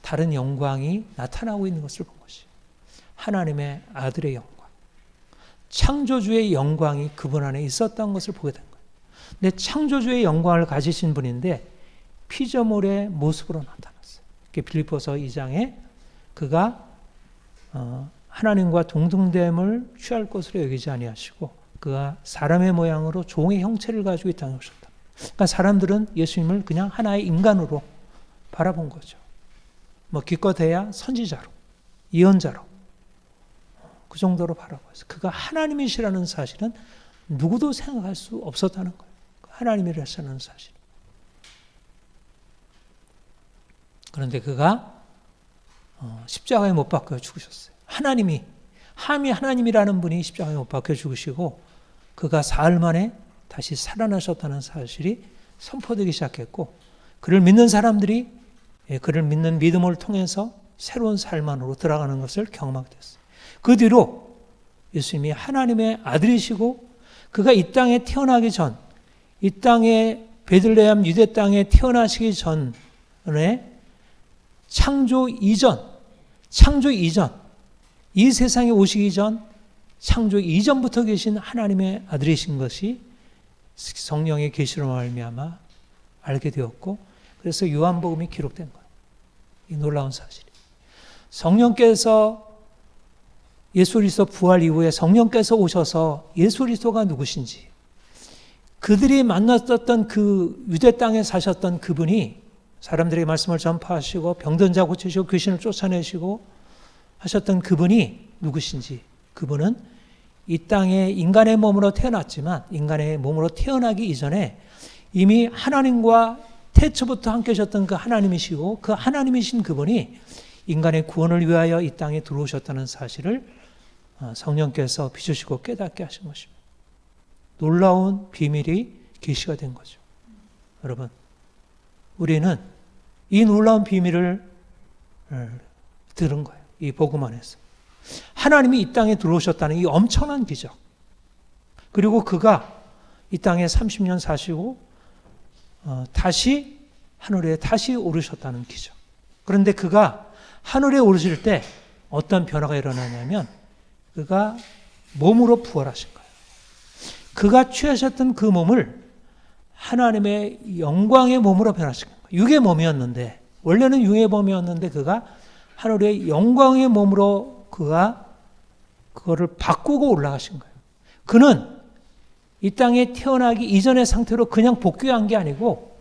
다른 영광이 나타나고 있는 것을 본 것이에요. 하나님의 아들의 영광, 창조주의 영광이 그분 안에 있었던 것을 보게 된 거예요. 근데 창조주의 영광을 가지신 분인데 피조물의 모습으로 나타났어요. 빌립보서 2장에 그가 하나님과 동등됨을 취할 것으로 여기지 아니하시고 그가 사람의 모양으로 종의 형체를 가지고 이 땅에 오셨다. 그러니까 사람들은 예수님을 그냥 하나의 인간으로 바라본 거죠. 기껏해야 선지자로, 예언자로 그 정도로 바라보았어요. 그가 하나님이시라는 사실은 누구도 생각할 수 없었다는 거예요. 하나님이라는 사실. 그런데 그가 십자가에 못 박혀 죽으셨어요. 하나님이라는 분이 십자가에 못 박혀 죽으시고 그가 사흘 만에 다시 살아나셨다는 사실이 선포되기 시작했고 그를 믿는 사람들이 그를 믿는 믿음을 통해서 새로운 삶 안으로 들어가는 것을 경험하게 됐어요. 그 뒤로 예수님이 하나님의 아들이시고 그가 이 땅에 태어나기 전, 이 땅에 베들레헴 유대 땅에 태어나시기 전에 창조 이전, 이 세상에 오시기 전 창조 이전부터 계신 하나님의 아들이신 것이 성령의 계시로 말미암아 알게 되었고 그래서 요한복음이 기록된 거예요. 이 놀라운 사실이. 성령께서 예수 그리스도 부활 이후에 성령께서 오셔서 예수 그리스도가 누구신지 그들이 만났었던 그 유대 땅에 사셨던 그분이 사람들에게 말씀을 전파하시고 병든 자 고치시고 귀신을 쫓아내시고 하셨던 그분이 누구신지 그분은 이 땅에 인간의 몸으로 태어났지만 인간의 몸으로 태어나기 이전에 이미 하나님과 태초부터 함께 하셨던 그 하나님이시고 그 하나님이신 그분이 인간의 구원을 위하여 이 땅에 들어오셨다는 사실을 성령께서 비추시고 깨닫게 하신 것입니다. 놀라운 비밀이 계시가 된 거죠. 여러분, 우리는 이 놀라운 비밀을 들은 거예요. 이 복음 안에서. 하나님이 이 땅에 들어오셨다는 이 엄청난 기적. 그리고 그가 이 땅에 30년 사시고 다시 하늘에 다시 오르셨다는 기적. 그런데 그가 하늘에 오르실 때 어떤 변화가 일어나냐면 그가 몸으로 부활하신 거예요. 그가 취하셨던 그 몸을 하나님의 영광의 몸으로 변하신 거예요. 육의 몸이었는데 원래는 육의 몸이었는데 그가 하늘의 영광의 몸으로 그가 그거를 바꾸고 올라가신 거예요. 그는 이 땅에 태어나기 이전의 상태로 그냥 복귀한 게 아니고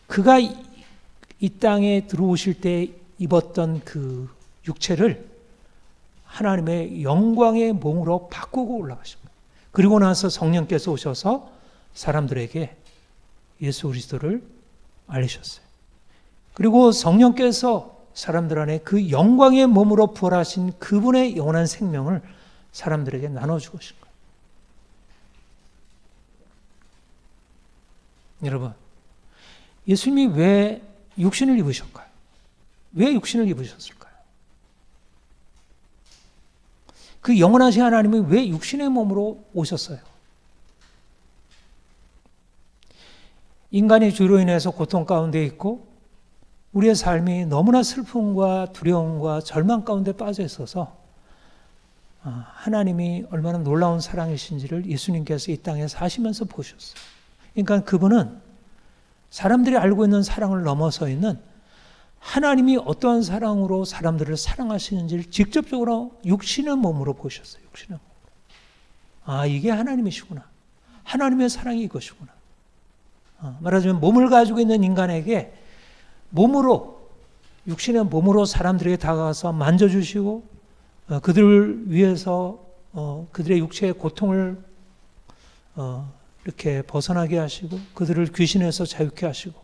그가 이 땅에 들어오실 때 입었던 그 육체를 하나님의 영광의 몸으로 바꾸고 올라가신 거예요. 그리고 나서 성령께서 오셔서 사람들에게 예수 그리스도를 알리셨어요. 그리고 성령께서 사람들 안에 그 영광의 몸으로 부활하신 그분의 영원한 생명을 사람들에게 나눠주고 계신 거예요. 여러분, 예수님이 왜 육신을 입으셨을까요? 왜 육신을 입으셨을까요? 그 영원하신 하나님이 왜 육신의 몸으로 오셨어요? 인간이 죄로 인해서 고통 가운데 있고 우리의 삶이 너무나 슬픔과 두려움과 절망 가운데 빠져 있어서 하나님이 얼마나 놀라운 사랑이신지를 예수님께서 이 땅에 사시면서 보셨어요. 그러니까 그분은 사람들이 알고 있는 사랑을 넘어서 있는 하나님이 어떠한 사랑으로 사람들을 사랑하시는지를 직접적으로 육신의 몸으로 보셨어요. 육신의 몸으로. 이게 하나님이시구나. 하나님의 사랑이 이것이구나. 말하자면 몸을 가지고 있는 인간에게 몸으로, 육신의 몸으로 사람들에게 다가가서 만져주시고 그들을 위해서 그들의 육체의 고통을 이렇게 벗어나게 하시고 그들을 귀신에서 자유케 하시고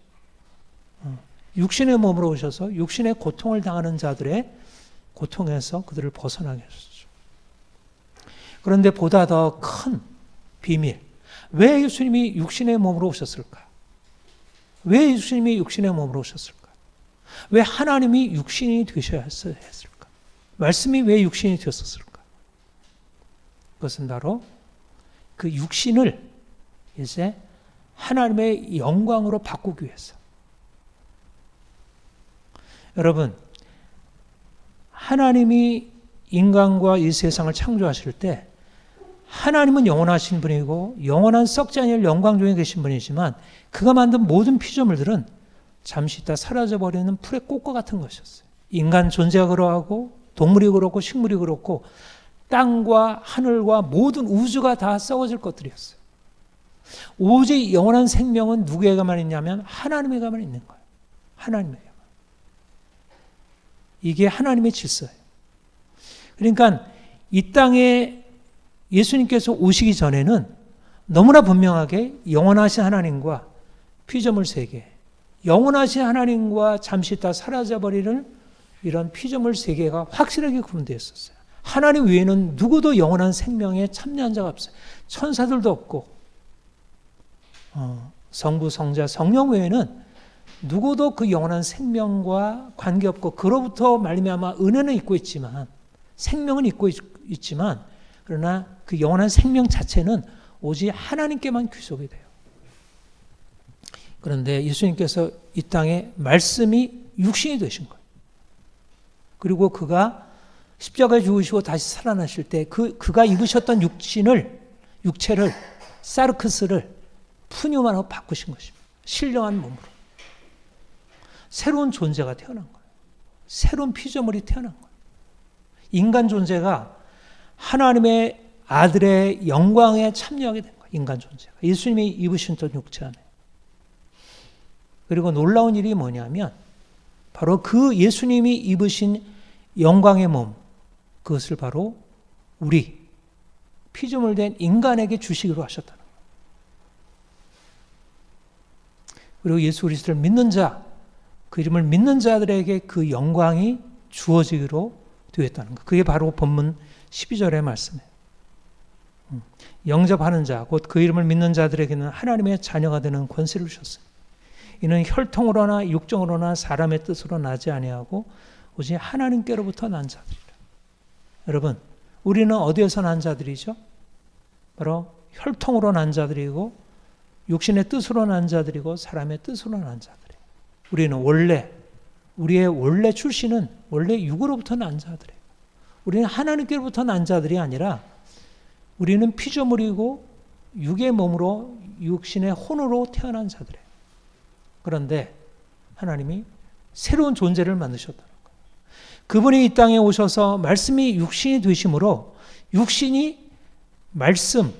육신의 몸으로 오셔서 육신의 고통을 당하는 자들의 고통에서 그들을 벗어나게 하셨죠. 그런데 보다 더 큰 비밀, 왜 예수님이 육신의 몸으로 오셨을까? 왜 예수님이 육신의 몸으로 오셨을까? 왜 하나님이 육신이 되셔야 했을까? 말씀이 왜 육신이 되었을까? 그것은 바로 그 육신을 이제 하나님의 영광으로 바꾸기 위해서. 여러분, 하나님이 인간과 이 세상을 창조하실 때 하나님은 영원하신 분이고 영원한 썩지 않을 영광 중에 계신 분이지만 그가 만든 모든 피조물들은 잠시 있다 사라져버리는 풀의 꽃과 같은 것이었어요. 인간 존재가 그러하고 동물이 그렇고 식물이 그렇고 땅과 하늘과 모든 우주가 다 썩어질 것들이었어요. 오직 영원한 생명은 누구에게만 있냐면 하나님에게만 있는 거예요. 하나님에게만. 이게 하나님의 질서예요. 그러니까 이 땅에 예수님께서 오시기 전에는 너무나 분명하게 영원하신 하나님과 피조물 세계, 영원하신 하나님과 잠시 있다 사라져버리는 이런 피조물 세계가 확실하게 구분되어 있었어요. 하나님 외에는 누구도 영원한 생명에 참여한 자가 없어요. 천사들도 없고 성부, 성자, 성령 외에는 누구도 그 영원한 생명과 관계없고 그로부터 말미암아 은혜는 있고 있지만 생명은 있고 있지만 그러나 그 영원한 생명 자체는 오직 하나님께만 귀속이 돼요. 그런데 예수님께서 이 땅에 말씀이 육신이 되신 거예요. 그리고 그가 십자가에 죽으시고 다시 살아나실 때 그가 입으셨던 육체를 사르크스를 푸뉴만으로 바꾸신 것입니다. 신령한 몸으로. 새로운 존재가 태어난 거예요. 새로운 피조물이 태어난 거예요. 인간 존재가 하나님의 아들의 영광에 참여하게 된 거예요. 인간 존재가. 예수님이 입으셨던 육체 안에. 그리고 놀라운 일이 뭐냐면 바로 그 예수님이 입으신 영광의 몸, 그것을 바로 우리 피조물 된 인간에게 주시기로 하셨다는 거예요. 그리고 예수 그리스도를 믿는 자, 그 이름을 믿는 자들에게 그 영광이 주어지기로 되었다는 것. 그게 바로 본문 12절의 말씀이에요. 영접하는 자, 곧 그 이름을 믿는 자들에게는 하나님의 자녀가 되는 권세를 주셨어요. 이는 혈통으로나 육정으로나 사람의 뜻으로 나지 아니하고 오직 하나님께로부터 난 자들이라. 여러분, 우리는 어디에서 난 자들이죠? 바로 혈통으로 난 자들이고 육신의 뜻으로 난 자들이고 사람의 뜻으로 난 자들이에요. 우리는 우리의 원래 출신은 원래 육으로부터 난 자들이에요. 우리는 하나님께로부터 난 자들이 아니라 우리는 피조물이고 육의 몸으로 육신의 혼으로 태어난 자들이에요. 그런데 하나님이 새로운 존재를 만드셨다는 거예요. 그분이 이 땅에 오셔서 말씀이 육신이 되심으로 육신이 말씀,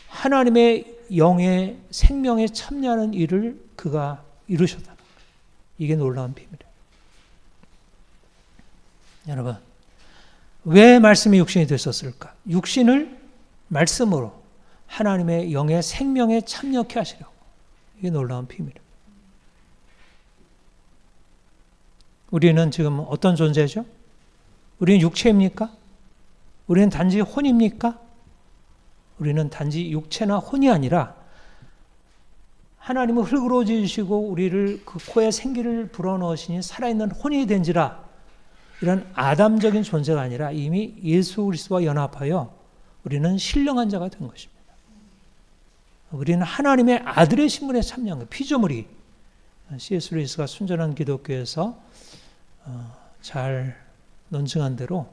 하나님의 영의 생명에 참여하는 일을 그가 이루셨다는 거예요. 이게 놀라운 비밀이에요. 여러분, 왜 말씀이 육신이 됐었을까? 육신을 말씀으로 하나님의 영의 생명에 참여케 하시려고. 이게 놀라운 비밀이에요. 우리는 지금 어떤 존재죠? 우리는 육체입니까? 우리는 단지 혼입니까? 우리는 단지 육체나 혼이 아니라 하나님은 흙으로 지으시고 우리를 그 코에 생기를 불어넣으시니 살아있는 혼이 된지라. 이런 아담적인 존재가 아니라 이미 예수 그리스도와 연합하여 우리는 신령한 자가 된 것입니다. 우리는 하나님의 아들의 신분에 참여한 거예요. 피조물이. C.S. 루이스가 순전한 기독교에서 잘 논증한 대로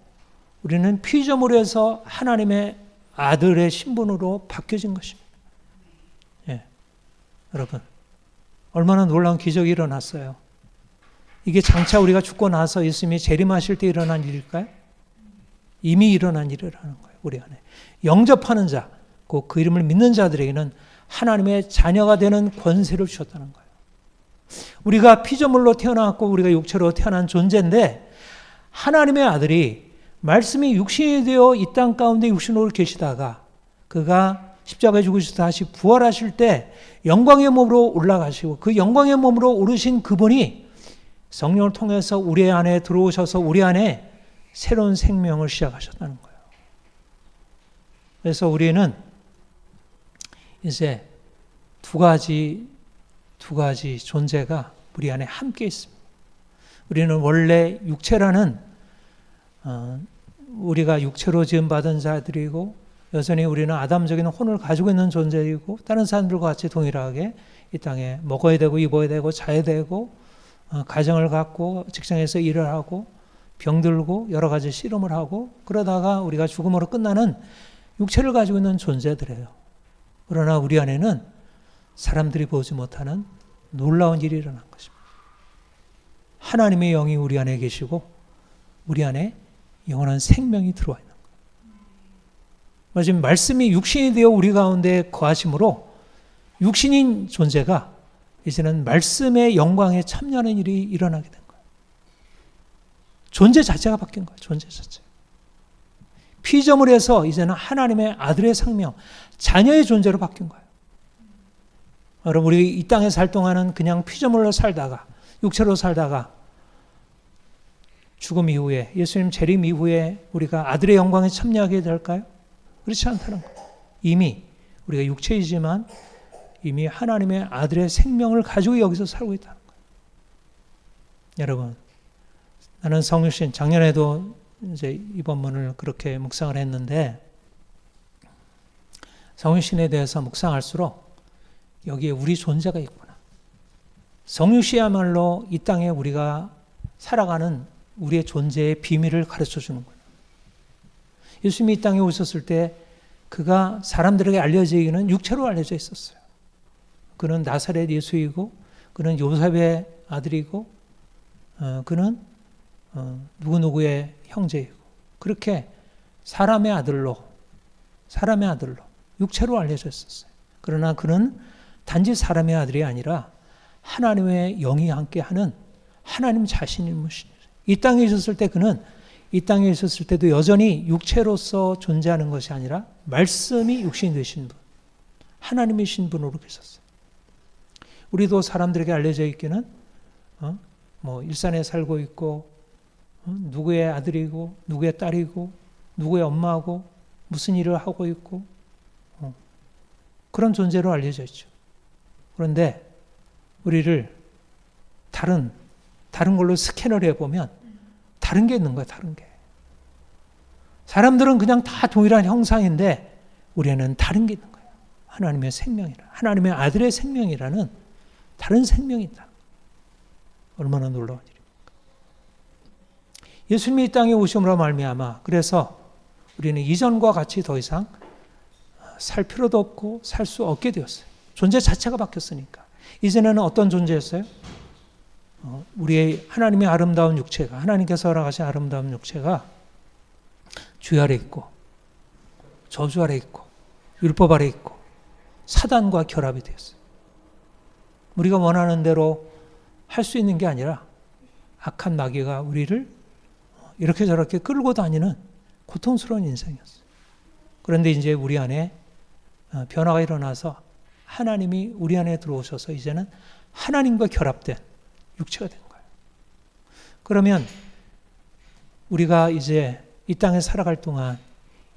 우리는 피조물에서 하나님의 아들의 신분으로 바뀌어진 것입니다. 예. 여러분, 얼마나 놀라운 기적이 일어났어요. 이게 장차 우리가 죽고 나서 예수님이 재림하실 때 일어난 일일까요? 이미 일어난 일이라는 거예요. 우리 안에. 영접하는 자, 곧 그 이름을 믿는 자들에게는 하나님의 자녀가 되는 권세를 주셨다는 거예요. 우리가 피조물로 태어났고 우리가 육체로 태어난 존재인데 하나님의 아들이 말씀이 육신이 되어 이 땅 가운데 육신으로 계시다가 그가 십자가에 죽으셔서 다시 부활하실 때 영광의 몸으로 올라가시고 그 영광의 몸으로 오르신 그분이 성령을 통해서 우리 안에 들어오셔서 우리 안에 새로운 생명을 시작하셨다는 거예요. 그래서 우리는 이제 두 가지 존재가 우리 안에 함께 있습니다. 우리는 원래 육체라는 우리가 육체로 지음받은 자들이고 여전히 우리는 아담적인 혼을 가지고 있는 존재이고 다른 사람들과 같이 동일하게 이 땅에 먹어야 되고 입어야 되고 자야 되고 가정을 갖고 직장에서 일을 하고 병들고 여러 가지 씨름을 하고 그러다가 우리가 죽음으로 끝나는 육체를 가지고 있는 존재들이에요. 그러나 우리 안에는 사람들이 보지 못하는 놀라운 일이 일어난 것입니다. 하나님의 영이 우리 안에 계시고 우리 안에 영원한 생명이 들어와 있는 거예요. 지금 말씀이 육신이 되어 우리 가운데 거하심으로 육신인 존재가 이제는 말씀의 영광에 참여하는 일이 일어나게 된 거예요. 존재 자체가 바뀐 거예요. 존재 자체. 피조물 해서 이제는 하나님의 아들의 생명, 자녀의 존재로 바뀐 거예요. 여러분, 우리 이 땅에 살 동안은 그냥 피조물로 살다가, 육체로 살다가 죽음 이후에, 예수님 재림 이후에 우리가 아들의 영광에 참여하게 될까요? 그렇지 않다는 거예요. 이미 우리가 육체이지만 이미 하나님의 아들의 생명을 가지고 여기서 살고 있다는 거예요. 여러분, 나는 성육신 작년에도 이제 이번문을 그렇게 묵상을 했는데 성육신에 대해서 묵상할수록 여기에 우리 존재가 있구나. 성육신이야말로 이 땅에 우리가 살아가는 우리의 존재의 비밀을 가르쳐 주는 거예요. 예수님이 이 땅에 오셨을 때 그가 사람들에게 알려지기는 육체로 알려져 있었어요. 그는 나사렛 예수이고 그는 요셉의 아들이고 그는 누구누구의 형제이고 그렇게 사람의 아들로 육체로 알려져 있었어요. 그러나 그는 단지 사람의 아들이 아니라 하나님의 영이 함께하는 하나님 자신인 분이에요. 이 땅에 있었을 때 그는 이 땅에 있었을 때도 여전히 육체로서 존재하는 것이 아니라 말씀이 육신이 되신 분, 하나님이신 분으로 계셨어요. 우리도 사람들에게 알려져 있기는 일산에 살고 있고 누구의 아들이고 누구의 딸이고 누구의 엄마고 무슨 일을 하고 있고 그런 존재로 알려져 있죠. 그런데 우리를 다른 걸로 스캔을 해보면 다른 게 있는 거야. 다른 게. 사람들은 그냥 다 동일한 형상인데 우리는 다른 게 있는 거예요. 하나님의 생명이라, 하나님의 아들의 생명이라는 다른 생명이 있다. 얼마나 놀라운 일입니까? 예수님이 이 땅에 오심으로 말미암아 그래서 우리는 이전과 같이 더 이상 살 필요도 없고 살 수 없게 되었어요. 존재 자체가 바뀌었으니까. 이전에는 어떤 존재였어요? 우리의 하나님의 아름다운 육체가, 하나님께서 허락하신 아름다운 육체가 죄 아래 있고 저주 아래 있고 율법 아래 있고 사단과 결합이 되었어요. 우리가 원하는 대로 할 수 있는 게 아니라 악한 마귀가 우리를 이렇게 저렇게 끌고 다니는 고통스러운 인생이었어요. 그런데 이제 우리 안에 변화가 일어나서 하나님이 우리 안에 들어오셔서 이제는 하나님과 결합된 육체가 된 거예요. 그러면 우리가 이제 이 땅에 살아갈 동안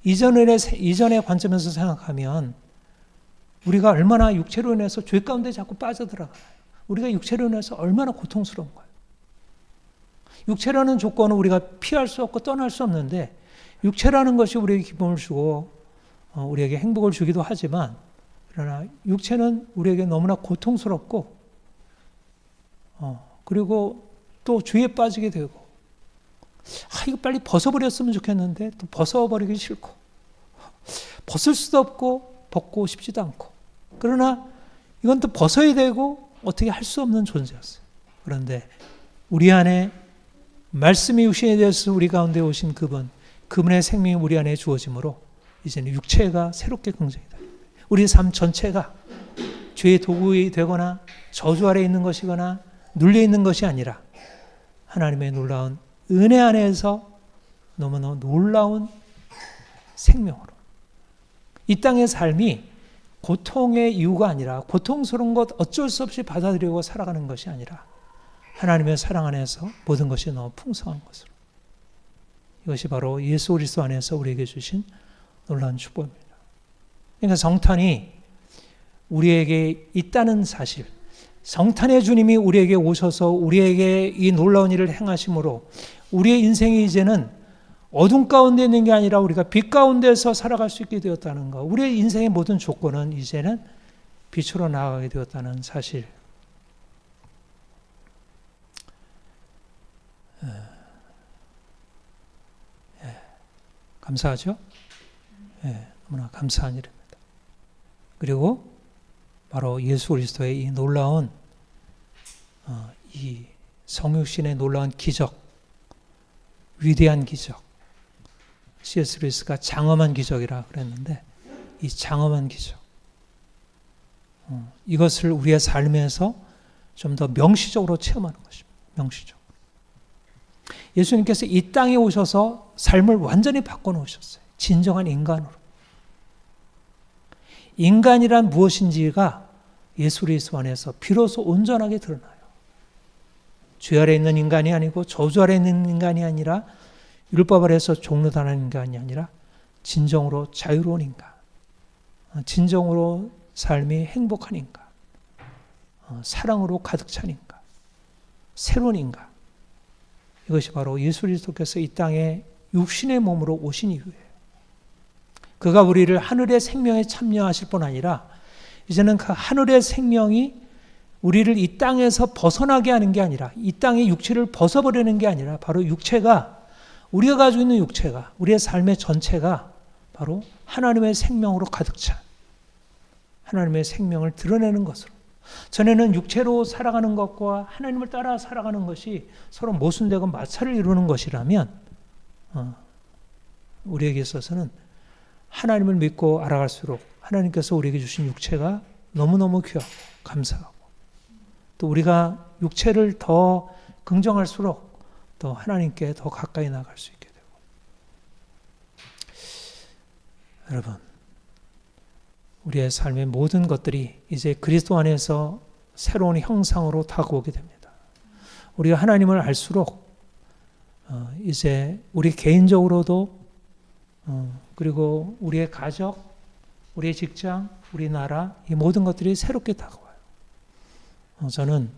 이전의 관점에서 생각하면 우리가 얼마나 육체로 인해서 죄 가운데 자꾸 빠져들어가요. 우리가 육체로 인해서 얼마나 고통스러운 거예요. 육체라는 조건은 우리가 피할 수 없고 떠날 수 없는데 육체라는 것이 우리에게 기쁨을 주고 우리에게 행복을 주기도 하지만 그러나 육체는 우리에게 너무나 고통스럽고 그리고 또 죄에 빠지게 되고 이거 빨리 벗어버렸으면 좋겠는데 또 벗어버리기 싫고 벗을 수도 없고 벗고 싶지도 않고 그러나 이건 또 벗어야 되고 어떻게 할 수 없는 존재였어요. 그런데 우리 안에 말씀이 육신에 대해서 우리 가운데 오신 그분의 생명이 우리 안에 주어짐으로 이제는 육체가 새롭게 긍정이다. 우리 삶 전체가 죄의 도구이 되거나 저주 아래 있는 것이거나 눌려 있는 것이 아니라 하나님의 놀라운 은혜 안에서 너무나 놀라운 생명으로 이 땅의 삶이 고통의 이유가 아니라 고통스러운 것 어쩔 수 없이 받아들이고 살아가는 것이 아니라 하나님의 사랑 안에서 모든 것이 너무 풍성한 것으로. 이것이 바로 예수 그리스도 안에서 우리에게 주신 놀라운 축복입니다. 그러니까 성탄이 우리에게 있다는 사실, 성탄의 주님이 우리에게 오셔서 우리에게 이 놀라운 일을 행하심으로 우리의 인생이 이제는 어둠 가운데 있는 게 아니라 우리가 빛 가운데서 살아갈 수 있게 되었다는 것, 우리의 인생의 모든 조건은 이제는 빛으로 나아가게 되었다는 사실. 감사하죠? 너무나 감사한 일입니다. 그리고 바로 예수 그리스도의 이 놀라운 이 성육신의 놀라운 기적, 위대한 기적, C.S. 루이스가 장엄한 기적이라 그랬는데 이 장엄한 기적, 이것을 우리의 삶에서 좀 더 명시적으로 체험하는 것입니다. 명시적으로. 예수님께서 이 땅에 오셔서 삶을 완전히 바꿔놓으셨어요. 진정한 인간으로. 인간이란 무엇인지가 예수 그리스도 안에서 비로소 온전하게 드러나요. 죄 아래 있는 인간이 아니고 저주 아래 있는 인간이 아니라 율법 아래에서 종노당하는 인간이 아니라 진정으로 자유로운 인간, 진정으로 삶이 행복한 인간, 사랑으로 가득 찬 인간, 새로운 인간. 이것이 바로 예수 그리스도께서 이 땅에 육신의 몸으로 오신 이유예요. 그가 우리를 하늘의 생명에 참여하실 뿐 아니라 이제는 그 하늘의 생명이 우리를 이 땅에서 벗어나게 하는 게 아니라, 이 땅의 육체를 벗어버리는 게 아니라 바로 육체가, 우리가 가지고 있는 육체가, 우리의 삶의 전체가 바로 하나님의 생명으로 가득 찬 하나님의 생명을 드러내는 것으로. 전에는 육체로 살아가는 것과 하나님을 따라 살아가는 것이 서로 모순되고 마찰을 이루는 것이라면 우리에게 있어서는 하나님을 믿고 알아갈수록 하나님께서 우리에게 주신 육체가 너무너무 귀하고 감사하고, 또 우리가 육체를 더 긍정할수록 또 하나님께 더 가까이 나갈 수 있게 되고. 여러분, 우리의 삶의 모든 것들이 이제 그리스도 안에서 새로운 형상으로 다가오게 됩니다. 우리가 하나님을 알수록 이제 우리 개인적으로도 그리고 우리의 가족, 우리의 직장, 우리 나라, 이 모든 것들이 새롭게 다가와요. 저는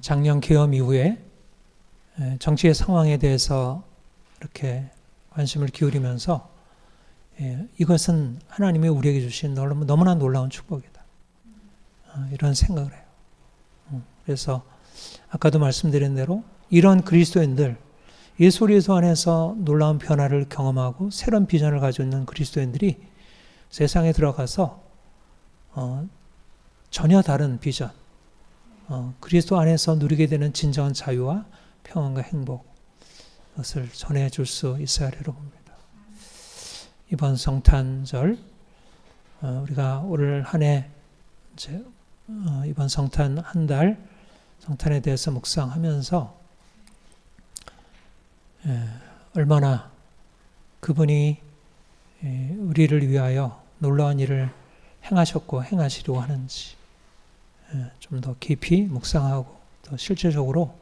작년 계엄 이후에 정치의 상황에 대해서 이렇게 관심을 기울이면서 이것은 하나님이 우리에게 주신 너무나 놀라운 축복이다, 이런 생각을 해요. 그래서 아까도 말씀드린 대로 이런 그리스도인들, 예수 그리스도 안에서 놀라운 변화를 경험하고 새로운 비전을 가지고 있는 그리스도인들이 세상에 들어가서 전혀 다른 비전, 그리스도 안에서 누리게 되는 진정한 자유와 평안과 행복, 그것을 전해줄 수 있어야 하리라 봅니다. 이번 성탄절, 우리가 올 한 해 이번 성탄 한 달 성탄에 대해서 묵상하면서 얼마나 그분이 우리를 위하여 놀라운 일을 행하셨고 행하시려고 하는지 좀 더 깊이 묵상하고 또 실제적으로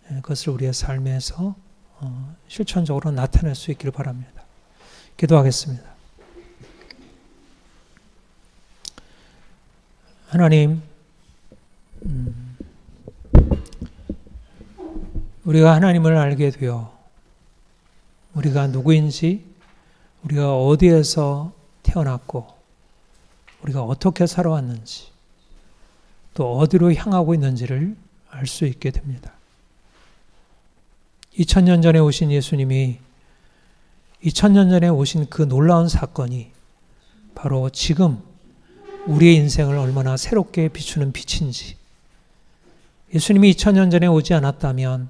그것을 우리의 삶에서 실천적으로 나타낼 수 있기를 바랍니다. 기도하겠습니다. 하나님, 우리가 하나님을 알게 되어 우리가 누구인지, 우리가 어디에서 태어났고 우리가 어떻게 살아왔는지, 또 어디로 향하고 있는지를 알 수 있게 됩니다. 2000년 전에 오신 예수님이 2000년 전에 오신 그 놀라운 사건이 바로 지금 우리의 인생을 얼마나 새롭게 비추는 빛인지, 예수님이 2000년 전에 오지 않았다면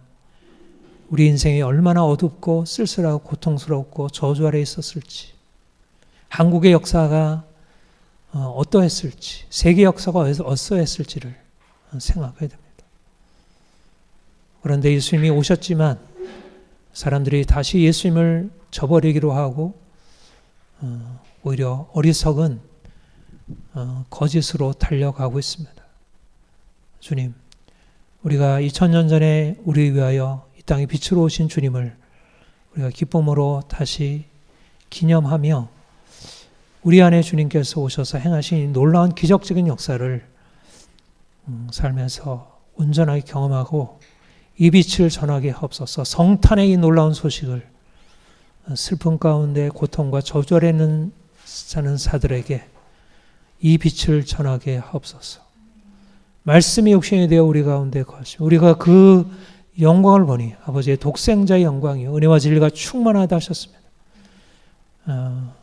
우리 인생이 얼마나 어둡고 쓸쓸하고 고통스럽고 저주 아래 있었을지, 한국의 역사가 어떠했을지, 세계 역사가 어떠했을지를 생각해야 됩니다. 그런데 예수님이 오셨지만 사람들이 다시 예수님을 저버리기로 하고 오히려 어리석은 거짓으로 달려가고 있습니다. 주님, 우리가 2000년 전에 우리 위하여 이 땅에 빛으로 오신 주님을 우리가 기쁨으로 다시 기념하며 우리 안에 주님께서 오셔서 행하신 이 놀라운 기적적인 역사를 살면서 온전하게 경험하고 이 빛을 전하게 하옵소서. 성탄의 이 놀라운 소식을 슬픔 가운데 고통과 저절에 사는 사들에게 이 빛을 전하게 하옵소서. 말씀이 육신이 되어 우리 가운데 거하시고 우리가 그 영광을 보니 아버지의 독생자의 영광이요 은혜와 진리가 충만하다 하셨습니다.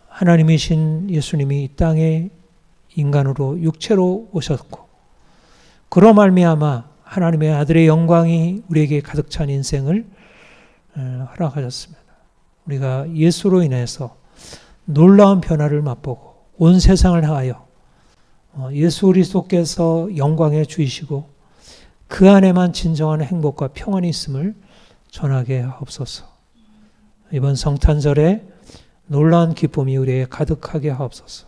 하나님이신 예수님이 이 땅에 인간으로 육체로 오셨고 그로 말미암아 하나님의 아들의 영광이 우리에게 가득 찬 인생을 허락하셨습니다. 우리가 예수로 인해서 놀라운 변화를 맛보고 온 세상을 향하여 예수 그리스도께서 영광의 주이시고 그 안에만 진정한 행복과 평안이 있음을 전하게 하옵소서. 이번 성탄절에 놀라운 기쁨이 우리에게 가득하게 하옵소서.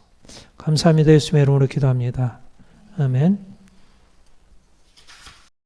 감사합니다. 예수님의 이름으로 기도합니다. 아멘.